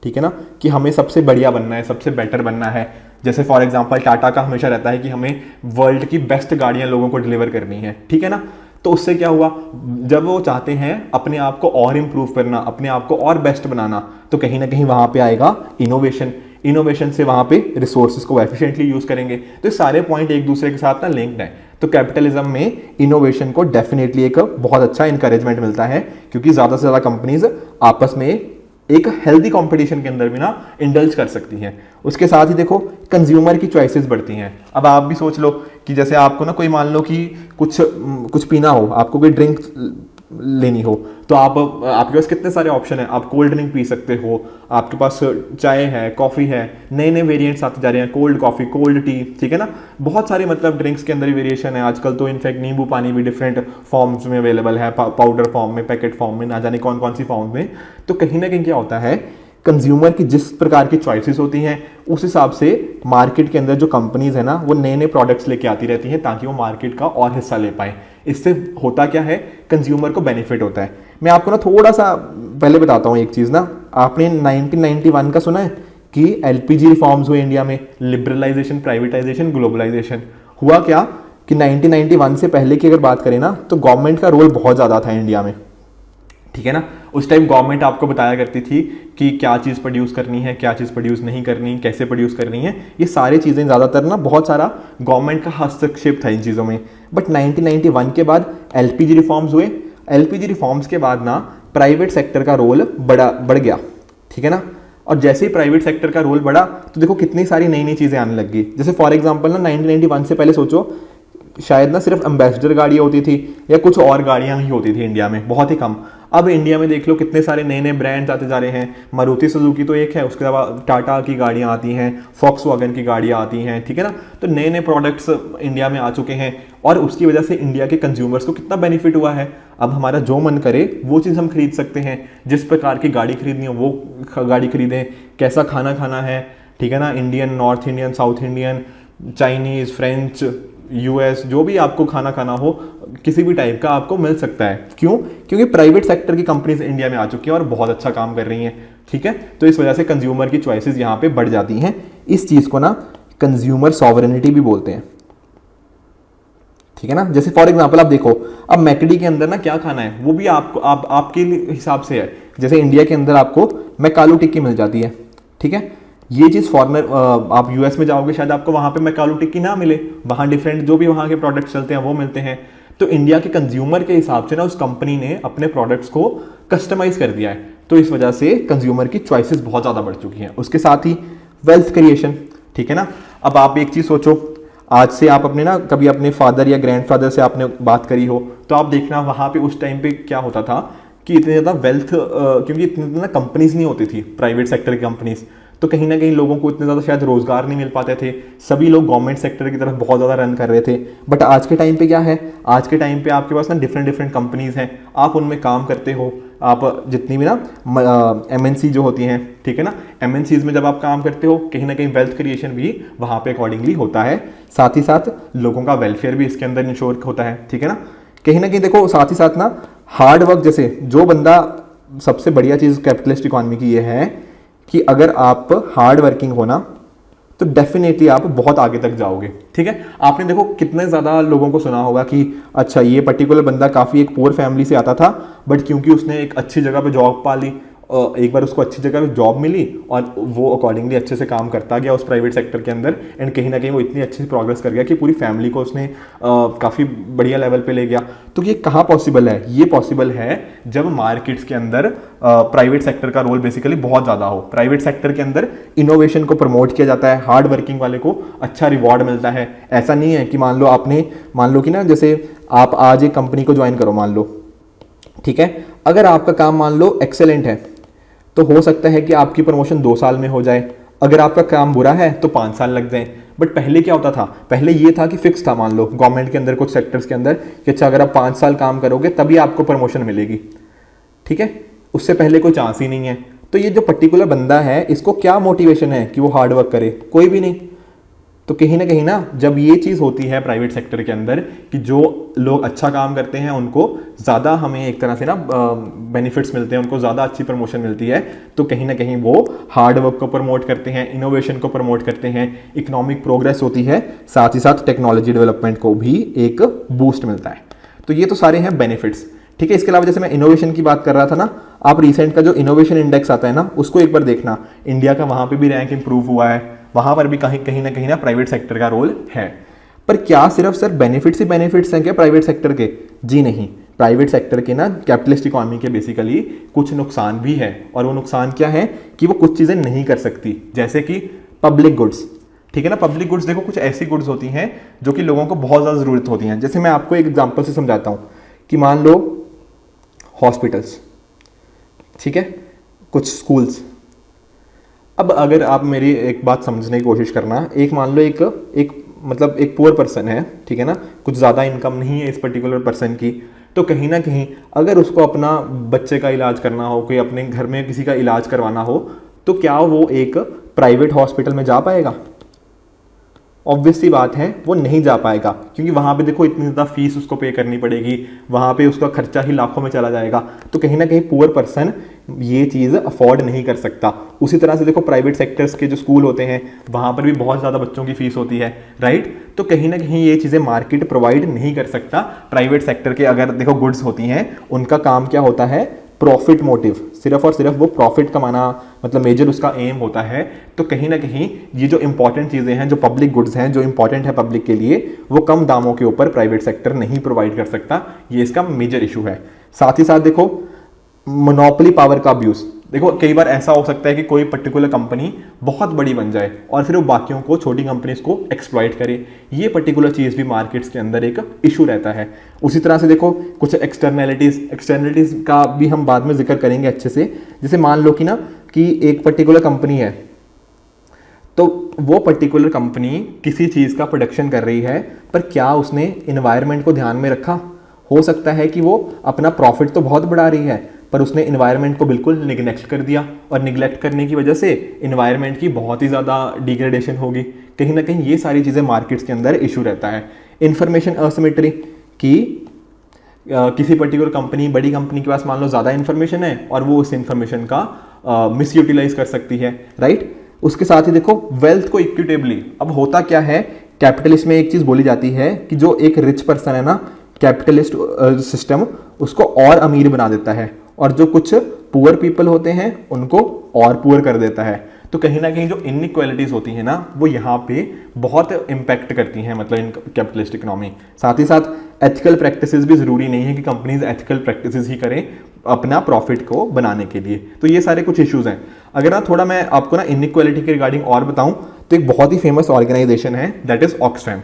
ठीक है ना, कि हमें सबसे बढ़िया बनना है, सबसे बेटर बनना है। जैसे फॉर एग्जांपल टाटा का हमेशा रहता है कि हमें वर्ल्ड की बेस्ट गाड़ियां लोगों को डिलीवर करनी है, ठीक है ना। तो उससे क्या हुआ, जब वो चाहते हैं अपने आप को और इम्प्रूव करना, अपने आप को और बेस्ट बनाना, तो कहीं ना कहीं वहां पे आएगा इनोवेशन। इनोवेशन से वहां पे रिसोर्सेज को एफिशिएंटली यूज करेंगे। तो ये सारे पॉइंट एक दूसरे के साथ ना लिंक्ड है। तो कैपिटलिज्म में इनोवेशन को डेफिनेटली एक बहुत अच्छा इंकरेजमेंट मिलता है, क्योंकि ज्यादा से ज्यादा कंपनीज आपस में एक हेल्दी कंपटीशन के अंदर भी ना इंडल्ज कर सकती हैं। उसके साथ ही देखो कंज्यूमर की चॉइसेस बढ़ती हैं। अब आप भी सोच लो कि जैसे आपको ना कोई, मान लो कि कुछ पीना हो, आपको कोई ड्रिंक लेनी हो, तो आपके पास कितने सारे ऑप्शन हैं। आप कोल्ड ड्रिंक पी सकते हो, आपके पास चाय है, कॉफ़ी है, नए नए वेरिएंट्स आते जा रहे हैं, कोल्ड कॉफ़ी, कोल्ड टी, ठीक है ना। बहुत सारे मतलब ड्रिंक्स के अंदर ही वेरिएशन है। आजकल तो इनफैक्ट नींबू पानी भी डिफरेंट फॉर्म्स में अवेलेबल है, पाउडर फॉर्म में, पैकेट फॉर्म में, ना जाने कौन कौन सी फॉर्म में। तो कहीं ना कहीं क्या होता है, कंज्यूमर की जिस प्रकार की चॉइसेस होती हैं उस हिसाब से मार्केट के अंदर जो कंपनीज है ना वो नए नए प्रोडक्ट्स लेके आती रहती हैं ताकि वो मार्केट का और हिस्सा ले पाए। इससे होता क्या है, कंज्यूमर को बेनिफिट होता है। मैं आपको ना थोड़ा सा पहले बताता हूँ एक चीज़ ना। आपने 1991 का सुना है कि एलपीजी रिफॉर्म्स हुए इंडिया में, लिबरलाइजेशन, प्राइवेटाइजेशन, ग्लोबलाइजेशन। हुआ क्या कि 1991 से पहले की अगर बात करें ना तो गवर्नमेंट का रोल बहुत ज़्यादा था इंडिया में, ठीक है ना। उस टाइम गवर्नमेंट आपको बताया करती थी कि क्या चीज़ प्रोड्यूस करनी है, क्या चीज़ प्रोड्यूस नहीं करनी, कैसे प्रोड्यूस करनी है। ये सारी चीज़ें ज़्यादातर ना बहुत सारा गवर्नमेंट का हस्तक्षेप था इन चीज़ों में। बट 1991 के बाद एलपीजी रिफॉर्म्स हुए। एलपीजी रिफॉर्म्स के बाद ना प्राइवेट सेक्टर का रोल बढ़ गया, ठीक है ना। और जैसे ही प्राइवेट सेक्टर का रोल बढ़ा तो देखो कितनी सारी नई नई चीज़ें आने लगी। जैसे फॉर एग्जाम्पल ना 1991 से पहले सोचो, शायद ना सिर्फ एम्बेसडर गाड़ियाँ होती थी या कुछ और गाड़ियाँ ही होती थी इंडिया में, बहुत ही कम। अब इंडिया में देख लो कितने सारे नए नए ब्रांड्स आते जा रहे हैं। मारुति सुजुकी तो एक है, उसके अलावा टाटा की गाड़ियाँ आती हैं, फॉक्सवैगन की गाड़ियाँ आती हैं, ठीक है ना। तो नए नए प्रोडक्ट्स इंडिया में आ चुके हैं और उसकी वजह से इंडिया के कंज्यूमर्स को कितना बेनिफिट हुआ है। अब हमारा जो मन करे वो चीज़ हम खरीद सकते हैं, जिस प्रकार की गाड़ी खरीदनी हो वो गाड़ी खरीदें, कैसा खाना खाना है, ठीक है ना, Indian, north Indian, south Indian, Chinese, French, US, जो भी आपको खाना खाना हो किसी भी टाइप का आपको मिल सकता है। क्यों? क्योंकि प्राइवेट सेक्टर की कंपनीज इंडिया में आ चुकी हैं और बहुत अच्छा काम कर रही हैं, ठीक है। तो इस वजह से कंज्यूमर की चॉइसेस यहाँ पे बढ़ जाती हैं। इस चीज़ को ना कंज्यूमर सॉवरेनिटी भी बोलते हैं, ठीक है ना। जैसे फॉर एग्जांपल आप देखो, अब मैकडी के अंदर ना क्या खाना है वो भी आपको आपके हिसाब से है। जैसे इंडिया के अंदर आपको मैकालू टिक्की मिल जाती है, ठीक है। ये चीज़ फॉरनर, आप यूएस में जाओगे शायद आपको वहाँ पे मैकालू टिक्की ना मिले, वहाँ डिफरेंट जो भी वहाँ के प्रोडक्ट्स चलते हैं वो मिलते हैं। तो इंडिया के कंज्यूमर के हिसाब से ना उस कंपनी ने अपने प्रोडक्ट्स को कस्टमाइज कर दिया है। तो इस वजह से कंज्यूमर की चॉइसेस बहुत ज़्यादा बढ़ चुकी हैं। उसके साथ ही वेल्थ क्रिएशन, ठीक है ना। अब आप एक चीज़ सोचो, आज से आप अपने ना कभी अपने फादर या ग्रैंडफादर से आपने बात करी हो तो आप देखना वहाँ पे उस टाइम पे क्या होता था कि इतनी ज़्यादा वेल्थ, क्योंकि इतनी ज़्यादा कंपनीज नहीं होती थी, प्राइवेट सेक्टर की कंपनीज, तो कहीं ना कहीं लोगों को इतने ज़्यादा शायद रोज़गार नहीं मिल पाते थे। सभी लोग गवर्नमेंट सेक्टर की तरफ बहुत ज़्यादा रन कर रहे थे। बट आज के टाइम पे क्या है, आज के टाइम पे आपके पास ना डिफरेंट कंपनीज़ हैं, आप उनमें काम करते हो। आप जितनी भी ना एमएनसी जो होती हैं, ठीक है ना, एमएनसीज में जब आप काम करते हो कहीं ना कहीं वेल्थ क्रिएशन भी वहाँ पे अकॉर्डिंगली होता है। साथ ही साथ लोगों का वेलफेयर भी इसके अंदर इंश्योर होता है, ठीक है ना। कहीं ना कहीं देखो साथ ही साथ ना हार्ड वर्क, जैसे जो बंदा, सबसे बढ़िया चीज़ कैपिटलिस्ट इकॉनमी की ये है कि अगर आप हार्ड वर्किंग हो ना तो डेफिनेटली आप बहुत आगे तक जाओगे, ठीक है। आपने देखो कितने ज़्यादा लोगों को सुना होगा कि अच्छा ये पर्टिकुलर बंदा काफ़ी एक पुअर फैमिली से आता था, बट क्योंकि उसने एक अच्छी जगह पे जॉब पा ली एक बार उसको अच्छी जगह जॉब मिली और वो अकॉर्डिंगली अच्छे से काम करता गया उस प्राइवेट सेक्टर के अंदर, एंड कहीं ना कहीं वो इतनी अच्छी प्रोग्रेस कर गया कि पूरी फैमिली को उसने काफ़ी बढ़िया लेवल पे ले गया। तो ये कहाँ पॉसिबल है? ये पॉसिबल है जब मार्केट्स के अंदर प्राइवेट सेक्टर का रोल बेसिकली बहुत ज़्यादा हो। प्राइवेट सेक्टर के अंदर इनोवेशन को प्रमोट किया जाता है, हार्ड वर्किंग वाले को अच्छा रिवॉर्ड मिलता है। ऐसा नहीं है कि मान लो कि ना, जैसे आप आज एक कंपनी को ज्वाइन करो, मान लो, ठीक है, अगर आपका काम मान लो एक्सेलेंट है तो हो सकता है कि आपकी प्रमोशन 2 साल में हो जाए, अगर आपका काम बुरा है तो 5 साल लग जाए। बट पहले क्या होता था? पहले ये था कि फिक्स था, मान लो गवर्नमेंट के अंदर कुछ सेक्टर्स के अंदर कि अच्छा अगर आप 5 साल काम करोगे तभी आपको प्रमोशन मिलेगी, ठीक है, उससे पहले कोई चांस ही नहीं है। तो ये जो पर्टिकुलर बंदा है इसको क्या मोटिवेशन है कि वो हार्ड वर्क करे? कोई भी नहीं। तो कहीं ना जब ये चीज़ होती है प्राइवेट सेक्टर के अंदर कि जो लोग अच्छा काम करते हैं उनको ज़्यादा, हमें एक तरह से ना बेनिफिट्स मिलते हैं, उनको ज़्यादा अच्छी प्रमोशन मिलती है, तो कहीं ना कहीं वो हार्ड वर्क को प्रमोट करते हैं, इनोवेशन को प्रमोट करते हैं, इकोनॉमिक प्रोग्रेस होती है, साथ ही साथ टेक्नोलॉजी डेवलपमेंट को भी एक बूस्ट मिलता है। तो ये तो सारे हैं बेनिफिट्स, ठीक है। इसके अलावा जैसे मैं इनोवेशन की बात कर रहा था ना, आप रिसेंट का जो इनोवेशन इंडेक्स आता है ना, उसको एक बार देखना, इंडिया का वहाँ पे भी रैंक इंप्रूव हुआ है, वहाँ पर भी कहीं ना प्राइवेट सेक्टर का रोल है। पर क्या सिर्फ सर बेनिफिट्स ही बेनिफिट्स हैं क्या प्राइवेट सेक्टर के? जी नहीं, प्राइवेट सेक्टर के ना कैपिटलिस्ट इकोनॉमी के बेसिकली कुछ नुकसान भी है, और वो नुकसान क्या है कि वो कुछ चीज़ें नहीं कर सकती, जैसे कि पब्लिक गुड्स, ठीक है ना। पब्लिक गुड्स देखो, कुछ ऐसी गुड्स होती हैं जो कि लोगों को बहुत ज़्यादा ज़रूरत होती हैं। जैसे मैं आपको एक एग्जाम्पल से समझाता हूँ कि मान लो हॉस्पिटल्स, ठीक है, कुछ स्कूल्स। अब अगर आप मेरी एक बात समझने की कोशिश करना, एक मान लो एक पुअर पर्सन है, ठीक है ना, कुछ ज़्यादा इनकम नहीं है इस पर्टिकुलर पर्सन की, तो कहीं ना कहीं अगर उसको अपना बच्चे का इलाज करना हो, कोई अपने घर में किसी का इलाज करवाना हो, तो क्या वो एक प्राइवेट हॉस्पिटल में जा पाएगा? ऑब्वियस सी बात है, वो नहीं जा पाएगा, क्योंकि वहाँ पे देखो इतनी ज़्यादा फीस उसको पे करनी पड़ेगी, वहाँ पे उसका खर्चा ही लाखों में चला जाएगा। तो कहीं ना कहीं पुअर पर्सन ये चीज़ अफोर्ड नहीं कर सकता। उसी तरह से देखो प्राइवेट सेक्टर्स के जो स्कूल होते हैं वहाँ पर भी बहुत ज़्यादा बच्चों की फीस होती है, राइट। तो कहीं ना कहीं ये चीज़ें मार्केट प्रोवाइड नहीं कर सकता। प्राइवेट सेक्टर के अगर देखो गुड्स होती हैं, उनका काम क्या होता है? प्रॉफिट मोटिव, सिर्फ और सिर्फ वो प्रॉफिट कमाना, मतलब मेजर उसका एम होता है। तो कहीं ना कहीं ये जो इंपॉर्टेंट चीज़ें हैं, जो पब्लिक गुड्स हैं, जो इंपॉर्टेंट है पब्लिक के लिए, वो कम दामों के ऊपर प्राइवेट सेक्टर नहीं प्रोवाइड कर सकता। ये इसका मेजर इशू है। साथ ही साथ देखो मोनोपोली पावर का अब्यूज़, देखो कई बार ऐसा हो सकता है कि कोई पर्टिकुलर कंपनी बहुत बड़ी बन जाए और फिर वो बाकियों को, छोटी कंपनीज को एक्सप्लॉइट करे। ये पर्टिकुलर चीज़ भी मार्केट्स के अंदर एक इशू रहता है। उसी तरह से देखो कुछ एक्सटर्नैलिटीज़ का भी हम बाद में जिक्र करेंगे अच्छे से। जैसे मान लो कि एक पर्टिकुलर कंपनी है, तो वो पर्टिकुलर कंपनी किसी चीज़ का प्रोडक्शन कर रही है, पर क्या उसने इन्वायरमेंट को ध्यान में रखा? हो सकता है कि वो अपना प्रॉफिट तो बहुत बढ़ा रही है, पर उसने इन्वायरमेंट को बिल्कुल निगलेक्ट कर दिया, और निगलेक्ट करने की वजह से इन्वायरमेंट की बहुत ही ज़्यादा डिग्रेडेशन होगी। कहीं ना कहीं ये सारी चीज़ें मार्केट्स के अंदर इशू रहता है। इंफॉर्मेशन असिमेट्री, कि किसी पर्टिकुलर कंपनी, बड़ी कंपनी के पास मान लो ज़्यादा इन्फॉर्मेशन है और वो उस इन्फॉर्मेशन का मिस यूटिलाइज कर सकती है, राइट। उसके साथ ही देखो वेल्थ को इक्विटेबली, अब होता क्या है, कैपिटलिस्ट में एक चीज़ बोली जाती है कि जो एक रिच पर्सन है ना, कैपिटलिस्ट सिस्टम उसको और अमीर बना देता है, और जो कुछ पुअर पीपल होते हैं उनको और पुअर कर देता है। तो कहीं ना कहीं जो इनइक्वालिटीज़ होती हैं ना, वो यहाँ पे बहुत इम्पैक्ट करती हैं, मतलब इन कैपिटलिस्ट इकोनॉमी। साथ ही साथ एथिकल प्रैक्टिसेस भी ज़रूरी नहीं है कि कंपनीज एथिकल प्रैक्टिसेस ही करें अपना प्रॉफिट को बनाने के लिए। तो ये सारे कुछ इश्यूज़ हैं। अगर ना थोड़ा मैं आपको ना इनइक्वालिटी के रिगार्डिंग और बताऊँ, तो एक बहुत ही फेमस ऑर्गेनाइजेशन है, दैट इज़ ऑक्सफैम।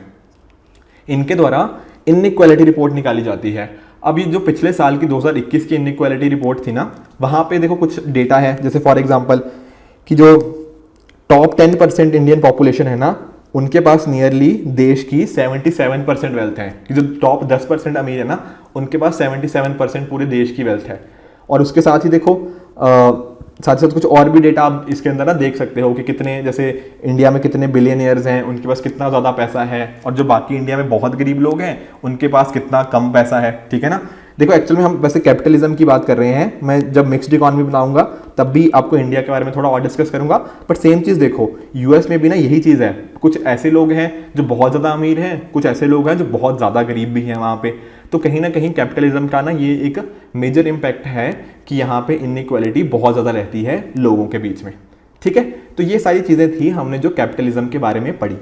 इनके द्वारा इनइक्वालिटी रिपोर्ट निकाली जाती है। अब ये जो पिछले साल की 2021 की इनइक्वालिटी रिपोर्ट थी ना, वहाँ पे देखो कुछ डेटा है, जैसे फॉर एग्जांपल कि जो टॉप 10% इंडियन पॉपुलेशन है ना, उनके पास नियरली देश की 77% वेल्थ है। कि जो टॉप 10% अमीर है ना, उनके पास 77% पूरे देश की वेल्थ है। और उसके साथ ही देखो साथ साथ कुछ और भी डेटा आप इसके अंदर ना देख सकते हो कि कितने, जैसे इंडिया में कितने बिलियनियर्स हैं, उनके पास कितना ज़्यादा पैसा है, और जो बाकी इंडिया में बहुत गरीब लोग हैं उनके पास कितना कम पैसा है, ठीक है ना। देखो एक्चुअल में हम वैसे कैपिटलिज्म की बात कर रहे हैं, मैं जब मिक्स्ड इकोनॉमी बनाऊंगा तब भी आपको इंडिया के बारे में थोड़ा और डिस्कस करूंगा, बट सेम चीज़ देखो यूएस में भी ना यही चीज़ है, कुछ ऐसे लोग हैं जो बहुत ज़्यादा अमीर हैं, कुछ ऐसे लोग हैं जो बहुत ज़्यादा गरीब भी हैं वहाँ पे। तो कहीं ना कहीं कैपिटलिज्म का ना ये एक मेजर इम्पैक्ट है कि यहाँ पे इनइक्वालिटी बहुत ज़्यादा रहती है लोगों के बीच में। ठीक है, तो ये सारी चीज़ें थी हमने जो कैपिटलिज्म के बारे में पढ़ी।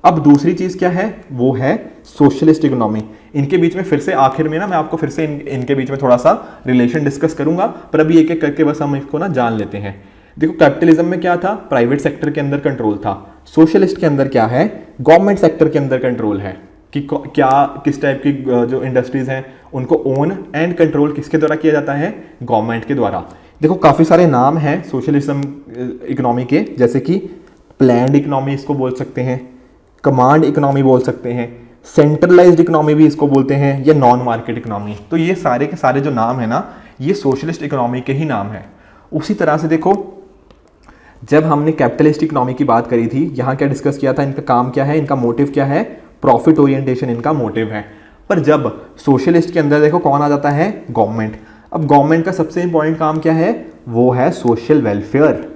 अब दूसरी चीज़ क्या है, वो है सोशलिस्ट इकोनॉमी। इनके बीच में फिर से आखिर में ना मैं आपको फिर से इनके बीच में थोड़ा सा रिलेशन डिस्कस करूंगा, पर अभी एक एक करके बस हम इसको ना जान लेते हैं। देखो कैपिटलिज्म में क्या था, प्राइवेट सेक्टर के अंदर कंट्रोल था। सोशलिस्ट के अंदर क्या है, गवर्नमेंट सेक्टर के अंदर कंट्रोल है कि क्या किस टाइप की जो इंडस्ट्रीज हैं उनको ओन एंड कंट्रोल किसके द्वारा किया जाता है, गवर्नमेंट के द्वारा। देखो काफ़ी सारे नाम हैं सोशलिज्म इकोनॉमी के, जैसे कि प्लान्ड इकोनॉमी इसको बोल सकते हैं, कमांड इकोनॉमी बोल सकते हैं, सेंट्रलाइज्ड इकोनॉमी भी इसको बोलते हैं, या नॉन मार्केट इकोनॉमी। तो ये सारे के सारे जो नाम है ना, ये सोशलिस्ट इकोनॉमी के ही नाम है। उसी तरह से देखो जब हमने कैपिटलिस्ट इकोनॉमी की बात करी थी, यहाँ क्या डिस्कस किया था, इनका काम क्या है, इनका मोटिव क्या है, प्रॉफिट ओरिएंटेशन इनका मोटिव है। पर जब सोशलिस्ट के अंदर देखो कौन आ जाता है, गवर्नमेंट। अब गवर्नमेंट का सबसे इंपॉर्टेंट काम क्या है, वो है सोशल वेलफेयर।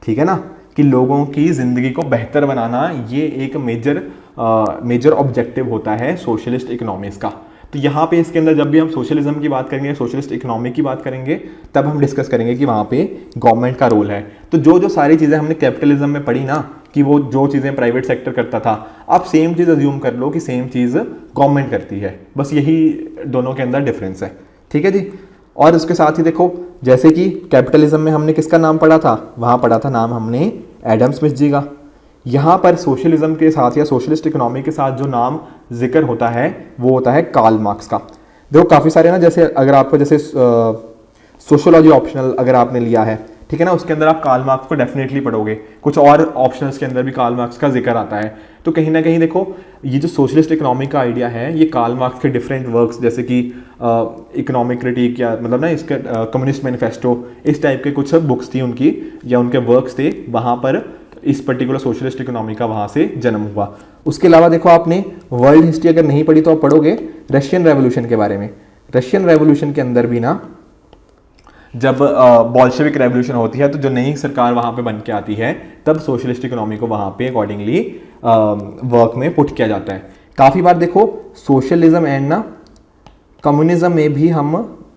ठीक है ना, कि लोगों की ज़िंदगी को बेहतर बनाना, ये एक मेजर ऑब्जेक्टिव होता है सोशलिस्ट इकोनॉमीज़ का। तो यहाँ पे इसके अंदर जब भी हम सोशलिज्म की बात करेंगे, सोशलिस्ट इकोनॉमी की बात करेंगे, तब हम डिस्कस करेंगे कि वहाँ पे गवर्नमेंट का रोल है। तो जो जो सारी चीज़ें हमने कैपिटलिज्म में पढ़ी ना, कि वो जो चीज़ें प्राइवेट सेक्टर करता था, आप सेम चीज़ अज्यूम कर लो कि सेम चीज़ गवर्नमेंट करती है, बस यही दोनों के अंदर डिफरेंस है। ठीक है जी। और उसके साथ ही देखो जैसे कि कैपिटलिज्म में हमने किसका नाम पढ़ा था, वहाँ पढ़ा था नाम हमने एडम स्मिथ जी का। यहाँ पर सोशलिज्म के साथ या सोशलिस्ट इकोनॉमी के साथ जो नाम जिक्र होता है वो होता है कार्ल मार्क्स का। देखो काफ़ी सारे ना, जैसे अगर आपको जैसे सोशोलॉजी ऑप्शनल अगर आपने लिया है, ठीक है ना, उसके अंदर आप कार्ल मार्क्स को डेफिनेटली पढ़ोगे। कुछ और ऑप्शनल्स के अंदर भी कार्ल मार्क्स का जिक्र आता है। तो कहीं ना कहीं देखो ये जो सोशलिस्ट इकोनॉमी का आइडिया है, ये कार्ल मार्क्स के डिफरेंट वर्क्स जैसे कि इकोनॉमिक क्रिटिक या मतलब ना इसके कम्युनिस्ट मैनिफेस्टो, इस टाइप के कुछ बुक्स थी उनकी या उनके वर्क्स थे, वहाँ पर इस पर्टिकुलर सोशलिस्ट इकोनॉमी का वहाँ से जन्म हुआ। उसके अलावा देखो आपने वर्ल्ड हिस्ट्री अगर नहीं पढ़ी तो आप पढ़ोगे रशियन रेवोल्यूशन के बारे में। रशियन रेवोल्यूशन के अंदर भी ना जब बॉल्शेविक रेवोल्यूशन होती है, तो जो नई सरकार वहाँ पे बन के आती है, तब सोशलिस्ट इकोनॉमी को वहाँ पे अकॉर्डिंगली वर्क में पुट किया जाता है। काफ़ी बार देखो सोशलिज्म एंड ना कम्युनिज्म में भी हम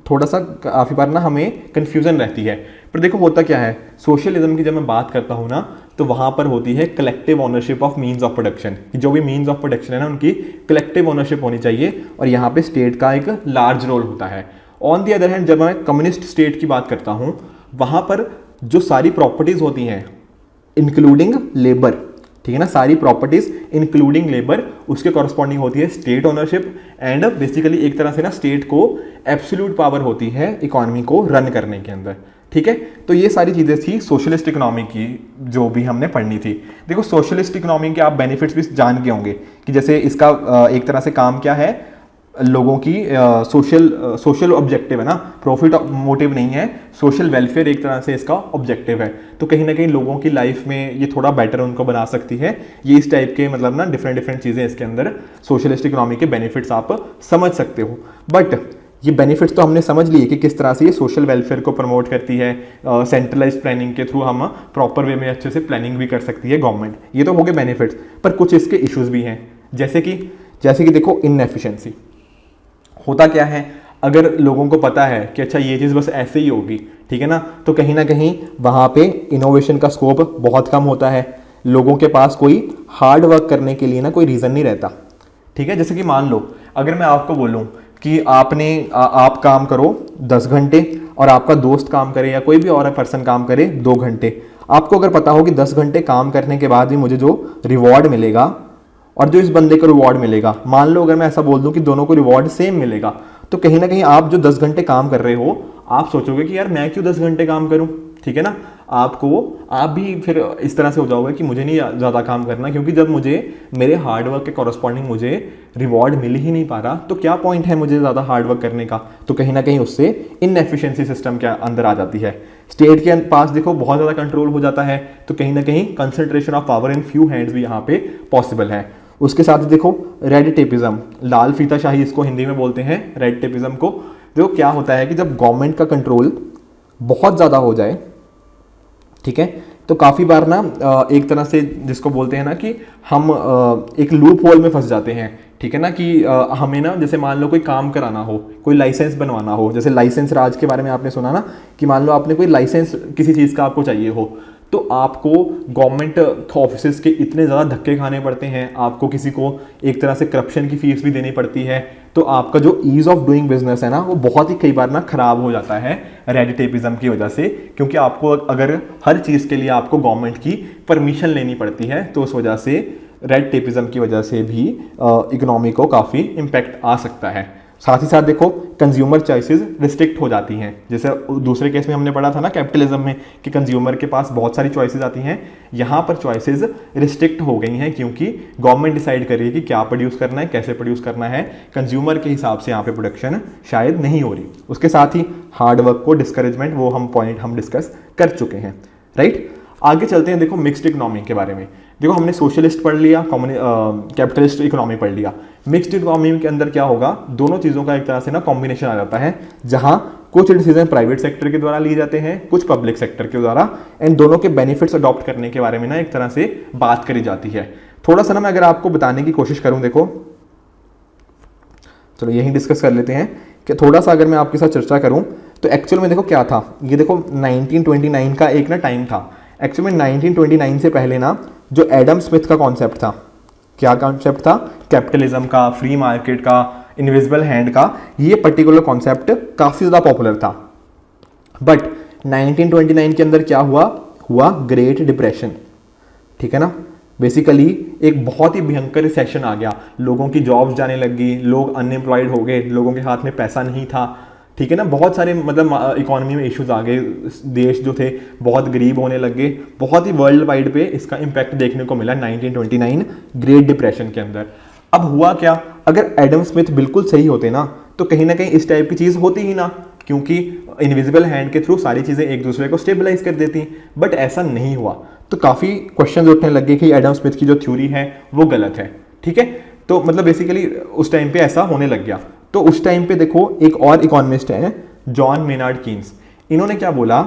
थोड़ा सा काफ़ी बार ना हमें कन्फ्यूज़न रहती है। पर देखो होता क्या है, सोशलिज्म की जब मैं बात करता हूँ ना, तो वहाँ पर होती है collective ownership of means of production, कि जो भी मीन्स ऑफ प्रोडक्शन है ना उनकी कलेक्टिव ओनरशिप होनी चाहिए, और यहाँ पे स्टेट का एक लार्ज रोल होता है। ऑन दी अदर हैंड जब मैं कम्युनिस्ट स्टेट की बात करता हूँ, वहाँ पर जो सारी प्रॉपर्टीज़ होती हैं इंक्लूडिंग लेबर, ठीक है ना, सारी प्रॉपर्टीज इंक्लूडिंग लेबर, उसके कॉरस्पॉन्डिंग होती है स्टेट ओनरशिप, एंड बेसिकली एक तरह से ना स्टेट को एब्सोल्यूट पावर होती है इकोनॉमी को रन करने के अंदर। ठीक है, तो ये सारी चीज़ें थी सोशलिस्ट इकोनॉमी की जो भी हमने पढ़नी थी। देखो सोशलिस्ट इकोनॉमी के आप बेनिफिट्स भी जान के होंगे कि जैसे इसका एक तरह से काम क्या है, लोगों की सोशल ऑब्जेक्टिव है ना, प्रॉफिट मोटिव नहीं है, सोशल वेलफेयर एक तरह से इसका ऑब्जेक्टिव है। तो कहीं ना कहीं लोगों की लाइफ में ये थोड़ा बेटर उनको बना सकती है। ये इस टाइप के मतलब ना डिफरेंट चीज़ें इसके अंदर सोशलिस्ट इकोनॉमी के बेनिफिट्स आप समझ सकते हो। बट ये बेनिफिट्स तो हमने समझ लिए कि किस तरह से ये सोशल वेलफेयर को प्रमोट करती है, सेंट्रलाइज्ड प्लानिंग के थ्रू हम प्रॉपर वे में अच्छे से प्लानिंग भी कर सकती है गवर्नमेंट। ये तो हो गए बेनिफिट्स, पर कुछ इसके इश्यूज भी हैं, जैसे कि देखो इनएफिशिएंसी। होता क्या है, अगर लोगों को पता है कि अच्छा ये चीज़ बस ऐसे ही होगी, ठीक है ना, तो कहीं ना कहीं वहाँ पे इनोवेशन का स्कोप बहुत कम होता है। लोगों के पास कोई हार्ड वर्क करने के लिए ना कोई रीज़न नहीं रहता। ठीक है, जैसे कि मान लो अगर मैं आपको बोलूँ कि आप काम करो 10 घंटे और आपका दोस्त काम करे या कोई भी और पर्सन काम करे 2 घंटे, आपको अगर पता हो कि 10 घंटे काम करने के बाद भी मुझे जो रिवॉर्ड मिलेगा और जो इस बंदे को रिवॉर्ड मिलेगा, मान लो अगर मैं ऐसा बोल दूं कि दोनों को रिवॉर्ड सेम मिलेगा, तो कहीं ना कहीं आप जो 10 घंटे काम कर रहे हो, आप सोचोगे कि यार मैं क्यों 10 घंटे काम करूं। ठीक है ना, आप भी फिर इस तरह से हो जाओगे कि मुझे नहीं ज़्यादा काम करना, क्योंकि जब मुझे मेरे हार्डवर्क के कॉरस्पॉन्डिंग मुझे रिवॉर्ड मिल ही नहीं पा रहा, तो क्या पॉइंट है मुझे ज़्यादा हार्डवर्क करने का। तो कहीं ना कहीं उससे इनएफिशिएंसी सिस्टम के अंदर आ जाती है। स्टेट के पास देखो बहुत ज़्यादा कंट्रोल हो जाता है, तो कहीं ना कहीं concentration of power in few hands भी यहाँ पे पॉसिबल है। उसके साथ देखो रेड टेपिज्म, लाल फीताशाही इसको हिंदी में बोलते हैं, रेड टेपिज्म को। देखो क्या होता है कि जब गवर्नमेंट का कंट्रोल बहुत ज़्यादा हो जाए, ठीक है, तो काफ़ी बार ना एक तरह से जिसको बोलते हैं ना कि हम एक लूप होल में फंस जाते हैं, ठीक है ना, कि हमें ना जैसे मान लो कोई काम कराना हो, कोई लाइसेंस बनवाना हो, जैसे लाइसेंस राज के बारे में आपने सुना ना, कि मान लो आपने कोई लाइसेंस किसी चीज़ का आपको चाहिए हो, तो आपको गवर्नमेंट ऑफिस के इतने ज़्यादा धक्के खाने पड़ते हैं, आपको किसी को एक तरह से करप्शन की फीस भी देनी पड़ती है, तो आपका जो ईज ऑफ डूइंग बिजनेस है ना वो बहुत ही कई बार ना खराब हो जाता है रेड टेपिज्म की वजह से, क्योंकि आपको अगर हर चीज़ के लिए आपको गवर्नमेंट की परमिशन लेनी पड़ती है, तो उस वजह से रेड टेपिज्म की वजह से भी इकोनॉमी को काफ़ी इम्पैक्ट आ सकता है। साथ ही साथ देखो कंज्यूमर चॉइसेस रिस्ट्रिक्ट हो जाती हैं, जैसे दूसरे केस में हमने पढ़ा था ना कैपिटलिज्म में कि कंज्यूमर के पास बहुत सारी चॉइसेस आती हैं, यहाँ पर चॉइसेस रिस्ट्रिक्ट हो गई हैं क्योंकि गवर्नमेंट डिसाइड कर रही है कि क्या प्रोड्यूस करना है, कैसे प्रोड्यूस करना है, कंज्यूमर के हिसाब से यहाँ पे प्रोडक्शन शायद नहीं हो रही। उसके साथ ही हार्ड वर्क को डिस्करेजमेंट, वो पॉइंट हम डिस्कस कर चुके हैं, राइट। आगे चलते हैं, देखो मिक्स्ड इकोनॉमी के बारे में। देखो हमने सोशलिस्ट पढ़ लिया, कैपिटलिस्ट इकोनॉमी पढ़ लिया। मिक्स्ड इकोनॉमी के अंदर क्या होगा, दोनों चीज़ों का एक तरह से ना कॉम्बिनेशन आ जाता है, जहां कुछ डिसीजन प्राइवेट सेक्टर के द्वारा लिए जाते हैं, कुछ पब्लिक सेक्टर के द्वारा, एंड दोनों के बेनिफिट्स अडॉप्ट करने के बारे में ना एक तरह से बात करी जाती है। थोड़ा सा ना मैं अगर आपको बताने की कोशिश करूं, देखो चलो यही डिस्कस कर लेते हैं कि थोड़ा सा अगर मैं आपके साथ चर्चा करूं तो एक्चुअल में देखो क्या था, ये देखो 1929 का एक ना टाइम था। एक्चुअल में 1929 से पहले ना जो एडम स्मिथ का कॉन्सेप्ट था, क्या कॉन्सेप्ट था, कैपिटलिज्म का, फ्री मार्केट का, इनविजिबल हैंड का, ये पर्टिकुलर कॉन्सेप्ट काफ़ी ज़्यादा पॉपुलर था। बट 1929 के अंदर क्या हुआ ग्रेट डिप्रेशन, ठीक है ना। बेसिकली एक बहुत ही भयंकर रिसेशन आ गया, लोगों की जॉब्स जाने लगी, लोग अनएम्प्लॉयड हो गए, लोगों के हाथ में पैसा नहीं था, ठीक है ना। बहुत सारे मतलब इकोनॉमी में इश्यूज आ गए, देश जो थे बहुत गरीब होने लग गए, बहुत ही वर्ल्ड वाइड पे इसका इम्पैक्ट देखने को मिला 1929 ग्रेट डिप्रेशन के अंदर। अब हुआ क्या, अगर एडम स्मिथ बिल्कुल सही होते ना तो कहीं ना कहीं इस टाइप की चीज़ होती ही ना, क्योंकि इनविजिबल हैंड के थ्रू सारी चीज़ें एक दूसरे को स्टेबलाइज कर देती। बट ऐसा नहीं हुआ, तो काफ़ी क्वेश्चन उठने लगे कि एडम स्मिथ की जो थ्योरी है वो गलत है, ठीक है। तो मतलब बेसिकली उस टाइम पे ऐसा होने लग गया। तो उस टाइम पे देखो एक और इकोनॉमिस्ट है जॉन मेनार्ड कीन्स, इन्होंने क्या बोला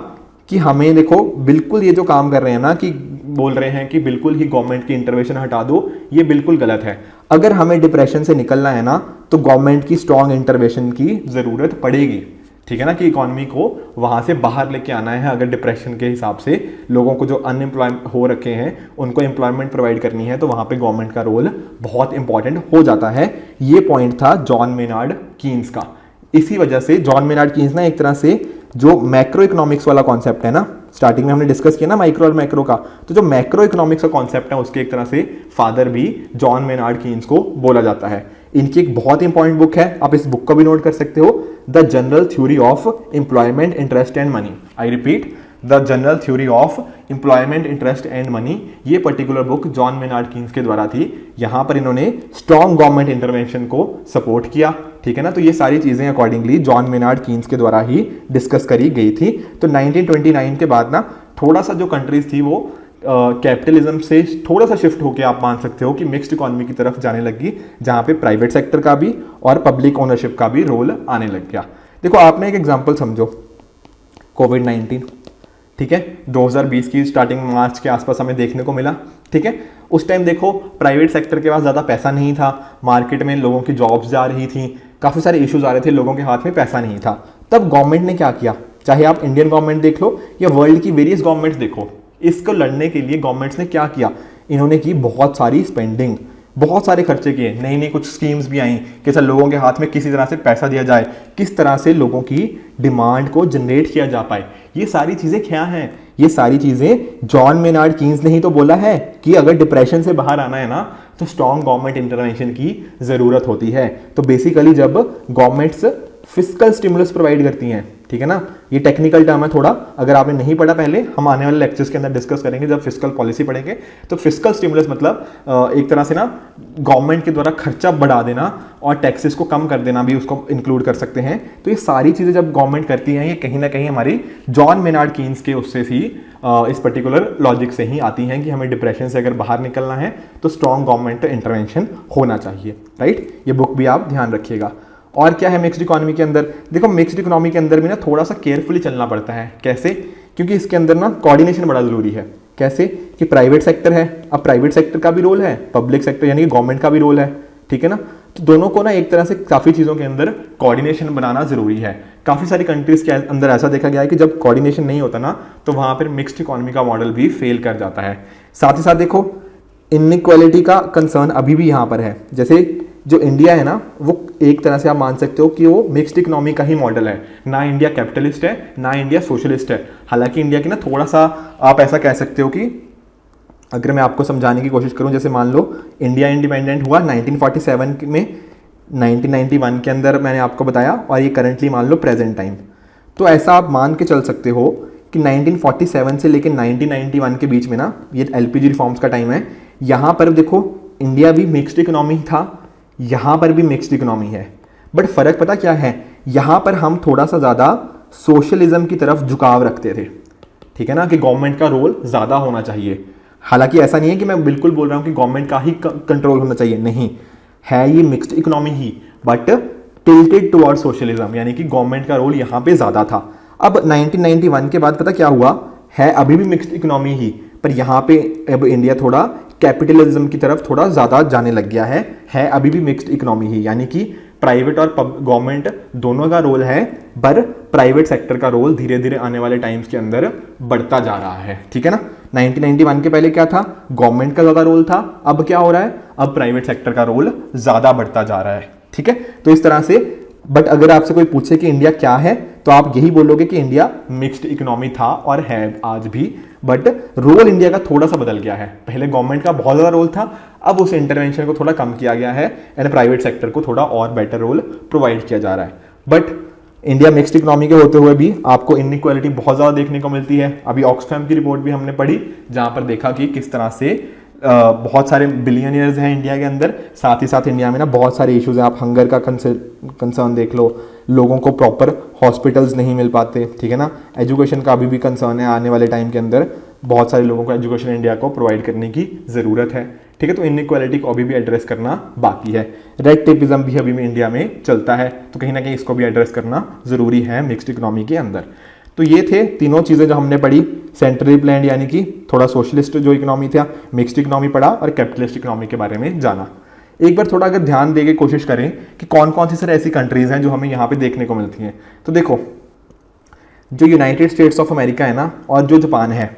कि हमें देखो बिल्कुल ये जो काम कर रहे हैं ना, कि बोल रहे हैं कि बिल्कुल ही गवर्नमेंट की इंटरवेंशन हटा दो, ये बिल्कुल गलत है। अगर हमें डिप्रेशन से निकलना है ना तो गवर्नमेंट की स्ट्रॉन्ग इंटरवेंशन की ज़रूरत पड़ेगी, ठीक है ना, कि इकोनॉमी को वहाँ से बाहर लेके आना है। अगर डिप्रेशन के हिसाब से लोगों को जो अनएम्प्लॉयमेंट हो रखे हैं उनको एम्प्लॉयमेंट प्रोवाइड करनी है, तो वहाँ पे गवर्नमेंट का रोल बहुत इंपॉर्टेंट हो जाता है। ये पॉइंट था जॉन मेनार्ड कीन्स का। इसी वजह से जॉन मेनार्ड कीन्स ना एक तरह से जो मैक्रो इकोनॉमिक्स वाला कॉन्सेप्ट है ना, स्टार्टिंग में हमने डिस्कस किया ना माइक्रो और मैक्रो का, तो जो मैक्रो इकोनॉमिक्स का कॉन्सेप्ट है उसके एक तरह से फादर भी जॉन मेनार्ड कीन्स को बोला जाता है। इनकी एक बहुत इंपॉर्टेंट बुक है, आप इस बुक को भी नोट कर सकते हो, the general theory of employment interest and money. I repeat, the general theory of employment interest and money. ये particular book John Maynard Keynes के द्वारा थी। यहाँ पर इन्होंने स्ट्रॉन्ग गवर्नमेंट इंटरवेंशन को सपोर्ट किया, ठीक है ना। तो ये सारी चीज़ें अकॉर्डिंगली जॉन मेनार्ड कीन्स के द्वारा ही डिस्कस करी गई थी। तो 1929 के बाद ना थोड़ा सा जो कंट्रीज थी वो कैपिटलिज्म से थोड़ा सा शिफ्ट होकर आप मान सकते हो कि मिक्स्ड इकोनॉमी की तरफ जाने लगी, जहाँ पे प्राइवेट सेक्टर का भी और पब्लिक ओनरशिप का भी रोल आने लग गया। देखो आपने एक एग्जांपल समझो, कोविड-19, ठीक है, 2020 की स्टार्टिंग मार्च के आसपास हमें देखने को मिला, ठीक है। उस टाइम देखो प्राइवेट सेक्टर के पास ज़्यादा पैसा नहीं था, मार्केट में लोगों की जॉब्स जा रही थी, काफ़ी सारे इश्यूज आ रहे थे, लोगों के हाथ में पैसा नहीं था। तब गवर्नमेंट ने क्या किया, चाहे आप इंडियन गवर्नमेंट देख लो या वर्ल्ड की वेरियस गवर्नमेंट्स देखो, इसको लड़ने के लिए गवर्नमेंट्स ने क्या किया, इन्होंने की बहुत सारी स्पेंडिंग, बहुत सारे खर्चे किए, नई नई कुछ स्कीम्स भी आई कि सर लोगों के हाथ में किसी तरह से पैसा दिया जाए, किस तरह से लोगों की डिमांड को जनरेट किया जा पाए। ये सारी चीज़ें क्या हैं, ये सारी चीज़ें जॉन मेनार्ड कीन्स ने ही तो बोला है कि अगर डिप्रेशन से बाहर आना है ना तो स्ट्रॉन्ग गवर्नमेंट इंटरवेंशन की ज़रूरत होती है। तो बेसिकली जब गवर्नमेंट्स फिस्कल स्टिमुलस प्रोवाइड करती हैं, ठीक है ना। ये टेक्निकल टर्म है थोड़ा, अगर आपने नहीं पढ़ा पहले, हम आने वाले लेक्चर्स के अंदर डिस्कस करेंगे जब फिस्कल पॉलिसी पढ़ेंगे। तो फिस्कल स्टिमुलस मतलब एक तरह से ना गवर्नमेंट के द्वारा खर्चा बढ़ा देना और टैक्सेस को कम कर देना भी उसको इंक्लूड कर सकते हैं। तो ये सारी चीज़ें जब गवर्नमेंट करती हैं, ये कहीं ना कहीं हमारी जॉन मेनार्ड कीन्स के उससे ही इस पर्टिकुलर लॉजिक से ही आती हैं कि हमें डिप्रेशन से अगर बाहर निकलना है तो स्ट्रॉन्ग गवर्नमेंट इंटरवेंशन होना चाहिए, राइट। ये बुक भी आप ध्यान रखिएगा। और क्या है मिक्स्ड इकोनॉमी के अंदर, देखो मिक्स्ड इकोनॉमी के अंदर भी ना थोड़ा सा केयरफुली चलना पड़ता है। कैसे? क्योंकि इसके अंदर ना कोऑर्डिनेशन बड़ा जरूरी है। कैसे कि प्राइवेट सेक्टर है, अब प्राइवेट सेक्टर का भी रोल है, पब्लिक सेक्टर यानी कि गवर्नमेंट का भी रोल है, ठीक है ना। तो दोनों को ना एक तरह से काफ़ी चीज़ों के अंदर कोऑर्डिनेशन बनाना जरूरी है। काफ़ी सारी कंट्रीज़ के अंदर ऐसा देखा गया है कि जब कोऑर्डिनेशन नहीं होता ना तो वहाँ पर मिक्स्ड इकोनॉमी का मॉडल भी फेल कर जाता है। साथ ही साथ देखो इनइक्वालिटी का कंसर्न अभी भी यहाँ पर है। जैसे जो इंडिया है ना, वो एक तरह से आप मान सकते हो कि वो मिक्स्ड इकोनॉमी का ही मॉडल है। ना इंडिया कैपिटलिस्ट है, ना इंडिया सोशलिस्ट है। हालांकि इंडिया की ना थोड़ा सा आप ऐसा कह सकते हो कि अगर मैं आपको समझाने की कोशिश करूं, जैसे मान लो इंडिया इंडिपेंडेंट हुआ 1947 में, 1991 के अंदर मैंने आपको बताया, और ये करंटली मान लो प्रेजेंट टाइम। तो ऐसा आप मान के चल सकते हो कि 1947 से लेकर 1991 के बीच में ना, ये एलपीजी रिफॉर्म्स का टाइम है, यहाँ पर देखो इंडिया भी मिक्स्ड इकोनॉमी था, यहाँ पर भी मिक्स्ड इकोनॉमी है। बट फर्क पता क्या है, यहाँ पर हम थोड़ा सा ज़्यादा सोशलिज्म की तरफ झुकाव रखते थे, ठीक है ना, कि गवर्नमेंट का रोल ज़्यादा होना चाहिए। हालांकि ऐसा नहीं है कि मैं बिल्कुल बोल रहा हूँ कि गवर्नमेंट का ही कंट्रोल होना चाहिए, नहीं है, ये mixed economy he, but tilted toward socialism, यानी कि गवर्नमेंट का रोल यहाँ पे ज़्यादा था। अब 1991 के बाद पता क्या हुआ है, अभी भी मिक्स्ड इकोनॉमी ही, पर यहाँ पे अब इंडिया थोड़ा कैपिटलिज्म की तरफ थोड़ा ज़्यादा जाने लग गया है अभी भी मिक्स्ड इकोनॉमी ही, यानी कि प्राइवेट और गवर्नमेंट दोनों का रोल है, पर प्राइवेट सेक्टर का रोल धीरे धीरे आने वाले टाइम्स के अंदर बढ़ता जा रहा है, ठीक है ना। 1991 के पहले क्या था, गवर्नमेंट का ज़्यादा रोल था, अब क्या हो रहा है, अब प्राइवेट सेक्टर का रोल ज़्यादा बढ़ता जा रहा है, ठीक है। तो इस तरह से, बट अगर आपसे कोई पूछे कि इंडिया क्या है, तो आप यही बोलोगे कि इंडिया मिक्स्ड इकोनॉमी था और है आज भी, बट रोल इंडिया का थोड़ा सा बदल गया है। पहले गवर्नमेंट का बहुत ज़्यादा रोल था, अब उस इंटरवेंशन को थोड़ा कम किया गया है एंड प्राइवेट सेक्टर को थोड़ा और बेटर रोल प्रोवाइड किया जा रहा है। बट इंडिया मिक्स्ड इकोनॉमी के होते हुए भी आपको इनइक्वालिटी बहुत ज़्यादा देखने को मिलती है। अभी ऑक्सफैम की रिपोर्ट भी हमने पढ़ी, जहाँ पर देखा कि किस तरह से बहुत सारे बिलियनियर्स हैं इंडिया के अंदर, साथ ही साथ इंडिया में ना बहुत सारे इश्यूज हैं। आप हंगर का कंसर्न देख लो, लोगों को प्रॉपर हॉस्पिटल्स नहीं मिल पाते, ठीक है ना। एजुकेशन का अभी भी कंसर्न है, आने वाले टाइम के अंदर बहुत सारे लोगों को एजुकेशन इंडिया को प्रोवाइड करने की ज़रूरत है, ठीक है। तो इनइक्वालिटी को अभी भी एड्रेस करना बाकी है। रेड टेपिज्म भी अभी भी इंडिया में चलता है, तो कहीं ना कहीं इसको भी एड्रेस करना ज़रूरी है मिक्स्ड इकोनॉमी के अंदर। तो ये थे तीनों चीज़ें जो हमने पढ़ी, सेंट्रली प्लान्ड यानी कि थोड़ा सोशलिस्ट जो इकोनॉमी था, मिक्स्ड इकोनॉमी पढ़ा, और कैपिटलिस्ट इकोनॉमी के बारे में जाना। एक बार थोड़ा अगर ध्यान देके कोशिश करें कि कौन कौन सी सर ऐसी कंट्रीज़ हैं जो हमें यहाँ पे देखने को मिलती हैं, तो देखो जो यूनाइटेड स्टेट्स ऑफ अमेरिका है ना, और जो जापान है,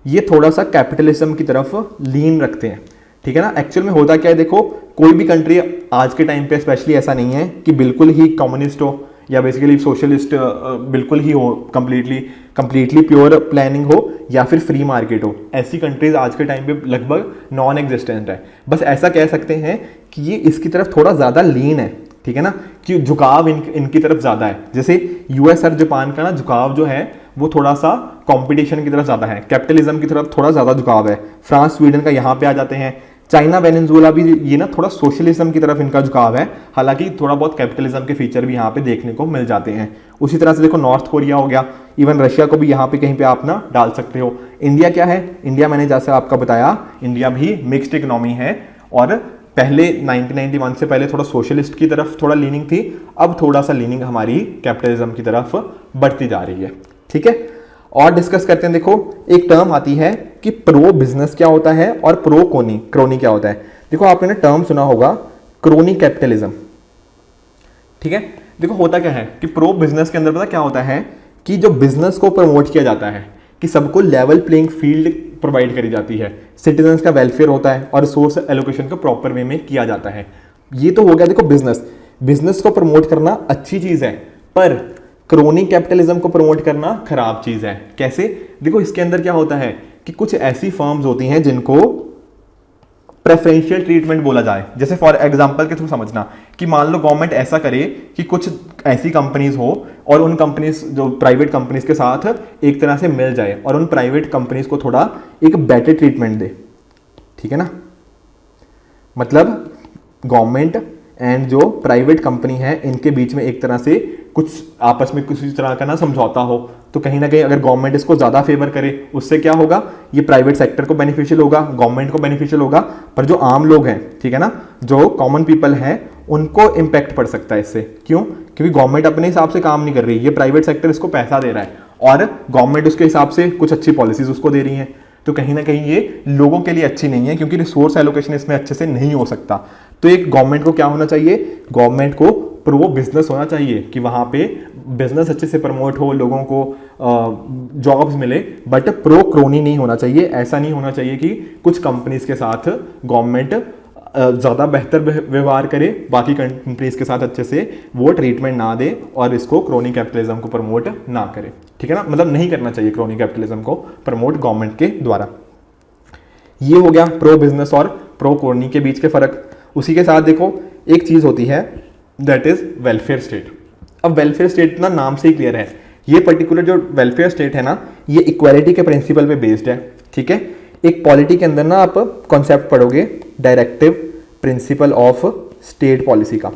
ये थोड़ा सा कैपिटलिज्म की तरफ लीन रखते हैं, ठीक है ना। एक्चुअल में होता क्या है, देखो कोई भी कंट्री आज के टाइम पे स्पेशली ऐसा नहीं है कि बिल्कुल ही कम्युनिस्ट हो या बेसिकली सोशलिस्ट बिल्कुल ही हो, कंप्लीटली प्योर प्लानिंग हो या फिर फ्री मार्केट हो। ऐसी कंट्रीज आज के टाइम पे लगभग नॉन एग्जिस्टेंट है। बस ऐसा कह सकते हैं कि ये इसकी तरफ थोड़ा ज़्यादा लीन है, ठीक है ना, कि झुकाव इनकी तरफ ज़्यादा है। जैसे यूएस और जापान का ना झुकाव जो है वो थोड़ा सा कंपटीशन की तरफ ज़्यादा है, कैपिटलिज्म की तरफ थोड़ा ज़्यादा झुकाव है। फ्रांस स्वीडन का यहाँ पे आ जाते हैं। चाइना वेनेजुएला भी ये ना थोड़ा सोशलिज्म की तरफ इनका झुकाव है, हालांकि थोड़ा बहुत कैपिटलिज्म के फीचर भी यहाँ पे देखने को मिल जाते हैं। उसी तरह से देखो नॉर्थ कोरिया हो गया, इवन रशिया को भी यहाँ पे कहीं पे आप ना डाल सकते हो। इंडिया क्या है, इंडिया मैंने जैसे आपका बताया, इंडिया भी मिक्स्ड इकोनॉमी है, और पहले 1991 से पहले थोड़ा सोशलिस्ट की तरफ थोड़ा लीनिंग थी, अब थोड़ा सा लीनिंग हमारी कैपिटलिज्म की तरफ बढ़ती जा रही है, ठीक है। और डिस्कस करते हैं। देखो एक टर्म आती है कि प्रो बिजनेस क्या होता है और प्रो क्रोनी क्या होता है। देखो आपने ना टर्म सुना होगा क्रोनी कैपिटलिज्म, ठीक है। देखो होता क्या है कि प्रो बिजनेस के अंदर पता क्या होता है कि जो बिजनेस को प्रमोट किया जाता है, कि सबको लेवल प्लेइंग फील्ड प्रोवाइड करी जाती है, सिटीजन्स का वेलफेयर होता है और रिसोर्स एलोकेशन को प्रॉपर वे में किया जाता है। ये तो हो गया देखो बिजनेस को प्रमोट करना अच्छी चीज है, पर क्रोनी कैपिटलिज्म को प्रमोट करना खराब चीज है। कैसे? देखो इसके अंदर क्या होता है कि कुछ ऐसी फर्म्स होती हैं जिनको प्रेफरेंशियल ट्रीटमेंट बोला जाए। जैसे फॉर एग्जांपल के थ्रू समझना कि मान लो गवर्नमेंट ऐसा करे कि कुछ ऐसी कंपनीज हो और उन कंपनीज जो प्राइवेट कंपनीज के साथ एक तरह से मिल जाए और उन प्राइवेट कंपनीज को थोड़ा एक बेटर ट्रीटमेंट दे, ठीक है ना। मतलब गवर्नमेंट एंड जो प्राइवेट कंपनी है इनके बीच में एक तरह से कुछ आपस में किसी तरह का ना समझौता हो, तो कहीं ना कहीं अगर गवर्नमेंट इसको ज़्यादा फेवर करे उससे क्या होगा, ये प्राइवेट सेक्टर को बेनिफिशियल होगा, गवर्नमेंट को बेनिफिशियल होगा, पर जो आम लोग हैं, ठीक है ना, जो कॉमन पीपल हैं, उनको इम्पैक्ट पड़ सकता है इससे। क्यों? क्योंकि गवर्नमेंट अपने हिसाब से काम नहीं कर रही, ये प्राइवेट सेक्टर इसको पैसा दे रहा है और गवर्नमेंट उसके हिसाब से कुछ अच्छी पॉलिसीज उसको दे रही हैं, तो कहीं ना कहीं ये लोगों के लिए अच्छी नहीं है, क्योंकि रिसोर्स एलोकेशन इसमें अच्छे से नहीं हो सकता। तो एक गवर्नमेंट को क्या होना चाहिए, गवर्नमेंट को प्रो बिजनेस होना चाहिए कि वहाँ पे बिजनेस अच्छे से प्रमोट हो, लोगों को जॉब्स मिले, बट प्रो क्रोनी नहीं होना चाहिए। ऐसा नहीं होना चाहिए कि कुछ कंपनीज के साथ गवर्नमेंट ज़्यादा बेहतर व्यवहार करे, बाकी कंट्रीज के साथ अच्छे से वो ट्रीटमेंट ना दे और इसको क्रोनी कैपिटलिज्म को प्रमोट ना करे, ठीक है ना। मतलब नहीं करना चाहिए क्रोनी कैपिटलिज्म को प्रमोट गवर्नमेंट के द्वारा। ये हो गया प्रो बिजनेस और प्रो क्रोनी के बीच के फर्क। उसी के साथ देखो एक चीज़ होती है दैट इज वेलफेयर स्टेट। अब वेलफेयर स्टेट ना नाम से ही क्लियर है, ये पर्टिकुलर जो वेलफेयर स्टेट है ना, ये इक्वालिटी के प्रिंसिपल पे बेस्ड है, ठीक है। एक पॉलिटी के अंदर ना आप कॉन्सेप्ट पढ़ोगे directive principle of state policy का,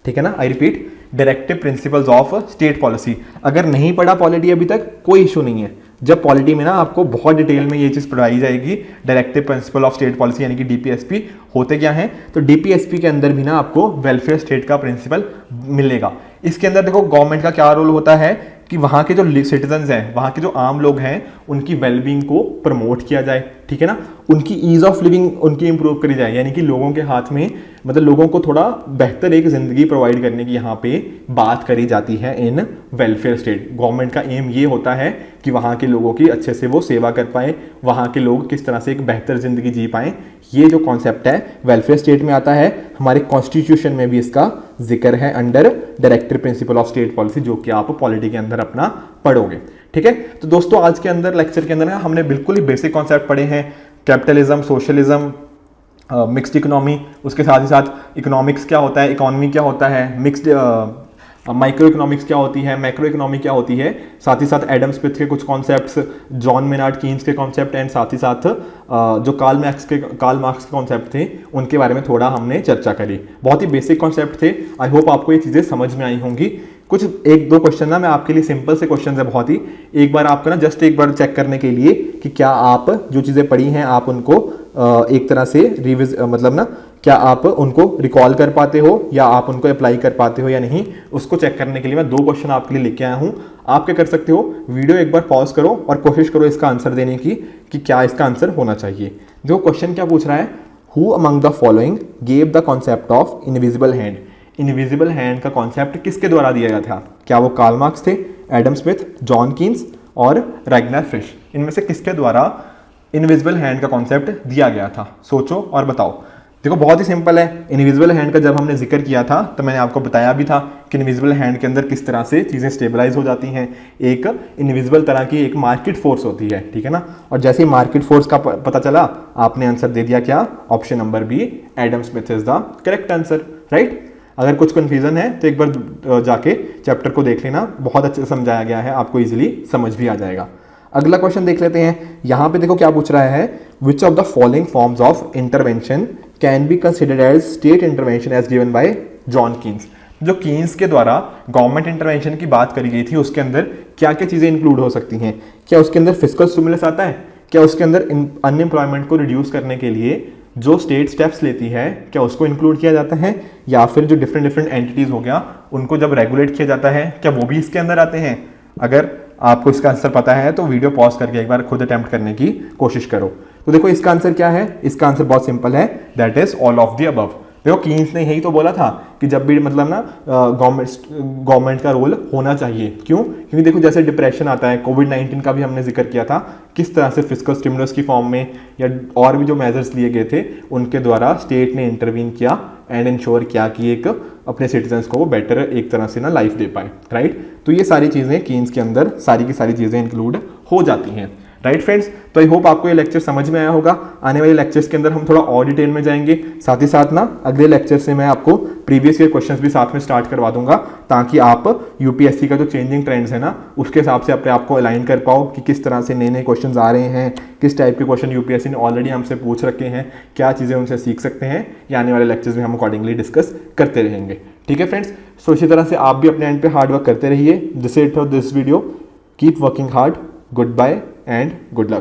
ठीक है ना। I repeat, directive principles of state policy. अगर नहीं पढ़ा पॉलिटी अभी तक, कोई इशू नहीं है, जब पॉलिटी में ना आपको बहुत डिटेल में ये चीज़ पढ़ाई जाएगी, directive principle of state policy यानी कि डीपीएसपी होते क्या है, तो डीपीएसपी के अंदर भी ना आपको वेलफेयर स्टेट का प्रिंसिपल मिलेगा। इसके अंदर देखो गवर्नमेंट का क्या रोल होता है कि वहाँ के जो सिटीजन्स हैं, वहाँ के जो आम लोग हैं, उनकी वेलबींग को प्रमोट किया जाए, ठीक है ना, उनकी ईज ऑफ लिविंग उनकी इंप्रूव करी जाए, यानी कि लोगों के हाथ में, मतलब लोगों को थोड़ा बेहतर एक जिंदगी प्रोवाइड करने की यहाँ पे बात करी जाती है इन वेलफेयर स्टेट। गवर्नमेंट का एम ये होता है कि वहाँ के लोगों की अच्छे से वो सेवा कर पाए, वहाँ के लोग किस तरह से एक बेहतर जिंदगी जी पाएँ। ये जो कॉन्सेप्ट है वेलफेयर स्टेट में आता है, हमारे कॉन्स्टिट्यूशन में भी इसका जिक्र है under directive principle of state policy, जो कि आप पॉलिटी के अंदर अपना पढ़ोगे, ठीक है। तो दोस्तों आज के अंदर लेक्चर के अंदर हमने बिल्कुल ही बेसिक कॉन्सेप्ट पढ़े हैं, कैपिटलिज्म, सोशलिज्म, मिक्स्ड इकोनॉमी, उसके साथ ही साथ इकोनॉमिक्स क्या होता है, इकोनॉमी क्या होता है, मिक्स्ड माइक्रो इकोनॉमिक्स क्या होती है, मैक्रो इकोनॉमी क्या होती है, साथ ही साथ एडम स्मिथ के कुछ कॉन्सेप्ट्स, जॉन मेनार्ड कीन्स के कॉन्सेप्ट एंड साथ ही साथ जो कार्ल मार्क्स के कॉन्सेप्ट थे उनके बारे में थोड़ा हमने चर्चा करी। बहुत ही बेसिक कॉन्सेप्ट थे। आई होप आपको ये चीज़ें समझ में आई होंगी। कुछ एक दो क्वेश्चन ना मैं आपके लिए, सिंपल से क्वेश्चन है बहुत ही, एक बार आपको ना जस्ट एक बार चेक करने के लिए कि क्या आप जो चीज़ें पढ़ी हैं आप उनको एक तरह से रिविज मतलब ना क्या आप उनको रिकॉल कर पाते हो या आप उनको अप्लाई कर पाते हो या नहीं, उसको चेक करने के लिए मैं 2 क्वेश्चन आपके लिए लेके आया हूँ। आप क्या कर सकते हो, वीडियो एक बार पॉज करो और कोशिश करो इसका आंसर देने की कि क्या इसका आंसर होना चाहिए। जो क्वेश्चन क्या पूछ रहा है, who among the following gave the concept of invisible hand. Invisible hand का कॉन्सेप्ट किसके द्वारा दिया गया था? क्या वो कार्ल मार्क्स थे, एडम स्मिथ, जॉन कीन्स और रैगनर फ्रिश? इनमें से किसके द्वारा इनविजिबल हैंड का कॉन्सेप्ट दिया गया था? सोचो और बताओ। देखो बहुत ही सिंपल है। इनविजिबल हैंड का जब हमने जिक्र किया था तो मैंने आपको बताया भी था कि इनविजिबल हैंड के अंदर किस तरह से चीज़ें स्टेबलाइज हो जाती हैं। एक इनविजिबल तरह की एक मार्केट फोर्स होती है, ठीक है ना। और जैसे ही मार्केट फोर्स का पता चला आपने आंसर दे दिया क्या? Option number B, Adam Smith is the correct answer, right. अगर कुछ कन्फ्यूजन है तो एक बार जाके चैप्टर को देख लेना, बहुत अच्छे से समझाया गया है, आपको इजीली समझ भी आ जाएगा। अगला क्वेश्चन देख लेते हैं। यहाँ पे देखो क्या पूछ रहा है, which of the following forms of intervention can be considered as state intervention as given by John Keynes. जो कीन्स के द्वारा गवर्नमेंट इंटरवेंशन की बात करी गई थी उसके अंदर क्या क्या चीज़ें इंक्लूड हो सकती हैं? क्या उसके अंदर फिस्कल स्टिमुलस आता है? क्या उसके अंदर अनएम्प्लॉयमेंट को रिड्यूस करने के लिए जो स्टेट स्टेप्स लेती है क्या उसको इंक्लूड किया जाता है? या फिर जो डिफरेंट एंटिटीज हो गया उनको जब रेगुलेट किया जाता है क्या वो भी इसके अंदर आते हैं? अगर आपको इसका आंसर पता है तो वीडियो पॉज करके एक बार खुद अटेम्प्ट करने की कोशिश करो। तो देखो इसका आंसर क्या है, इसका आंसर बहुत सिंपल है, that is all of the above. देखो कीन्स ने यही तो बोला था कि जब भी मतलब ना गवर्नमेंट का रोल होना चाहिए। क्यों? क्योंकि देखो जैसे डिप्रेशन आता है, कोविड-19 का भी हमने जिक्र किया था, किस तरह से फिस्कल स्टिमुलस की फॉर्म में या और भी जो मेजर्स लिए गए थे उनके द्वारा स्टेट ने इंटरवीन किया एंड इंश्योर किया कि एक अपने सिटीजन्स को वो बेटर एक तरह से ना लाइफ दे पाए, राइट। तो ये सारी चीज़ें कीन्स के अंदर सारी की सारी चीज़ें इंक्लूड हो जाती हैं। राइट फ्रेंड्स, तो आई होप आपको ये लेक्चर समझ में आया होगा। आने वाले लेक्चर्स के अंदर हम थोड़ा और डिटेल में जाएंगे, साथ ही साथ ना अगले लेक्चर से मैं आपको प्रीवियस ईयर क्वेश्चंस भी साथ में स्टार्ट करवा दूंगा, ताकि आप यूपीएससी का जो चेंजिंग ट्रेंड्स है ना उसके हिसाब से अपने आप को अलाइन कर पाओ कि किस तरह से नए नए क्वेश्चन आ रहे हैं, किस टाइप के क्वेश्चन यूपीएससी ने ऑलरेडी हमसे पूछ रखे हैं, क्या चीज़ें उनसे सीख सकते हैं। ये आने वाले लेक्चर्स में हम अकॉर्डिंगली डिस्कस करते रहेंगे। ठीक है फ्रेंड्स, सो इसी तरह से आप भी अपने एंड पे हार्ड वर्क करते रहिए। This it for this video, keep working hard, good bye and good luck.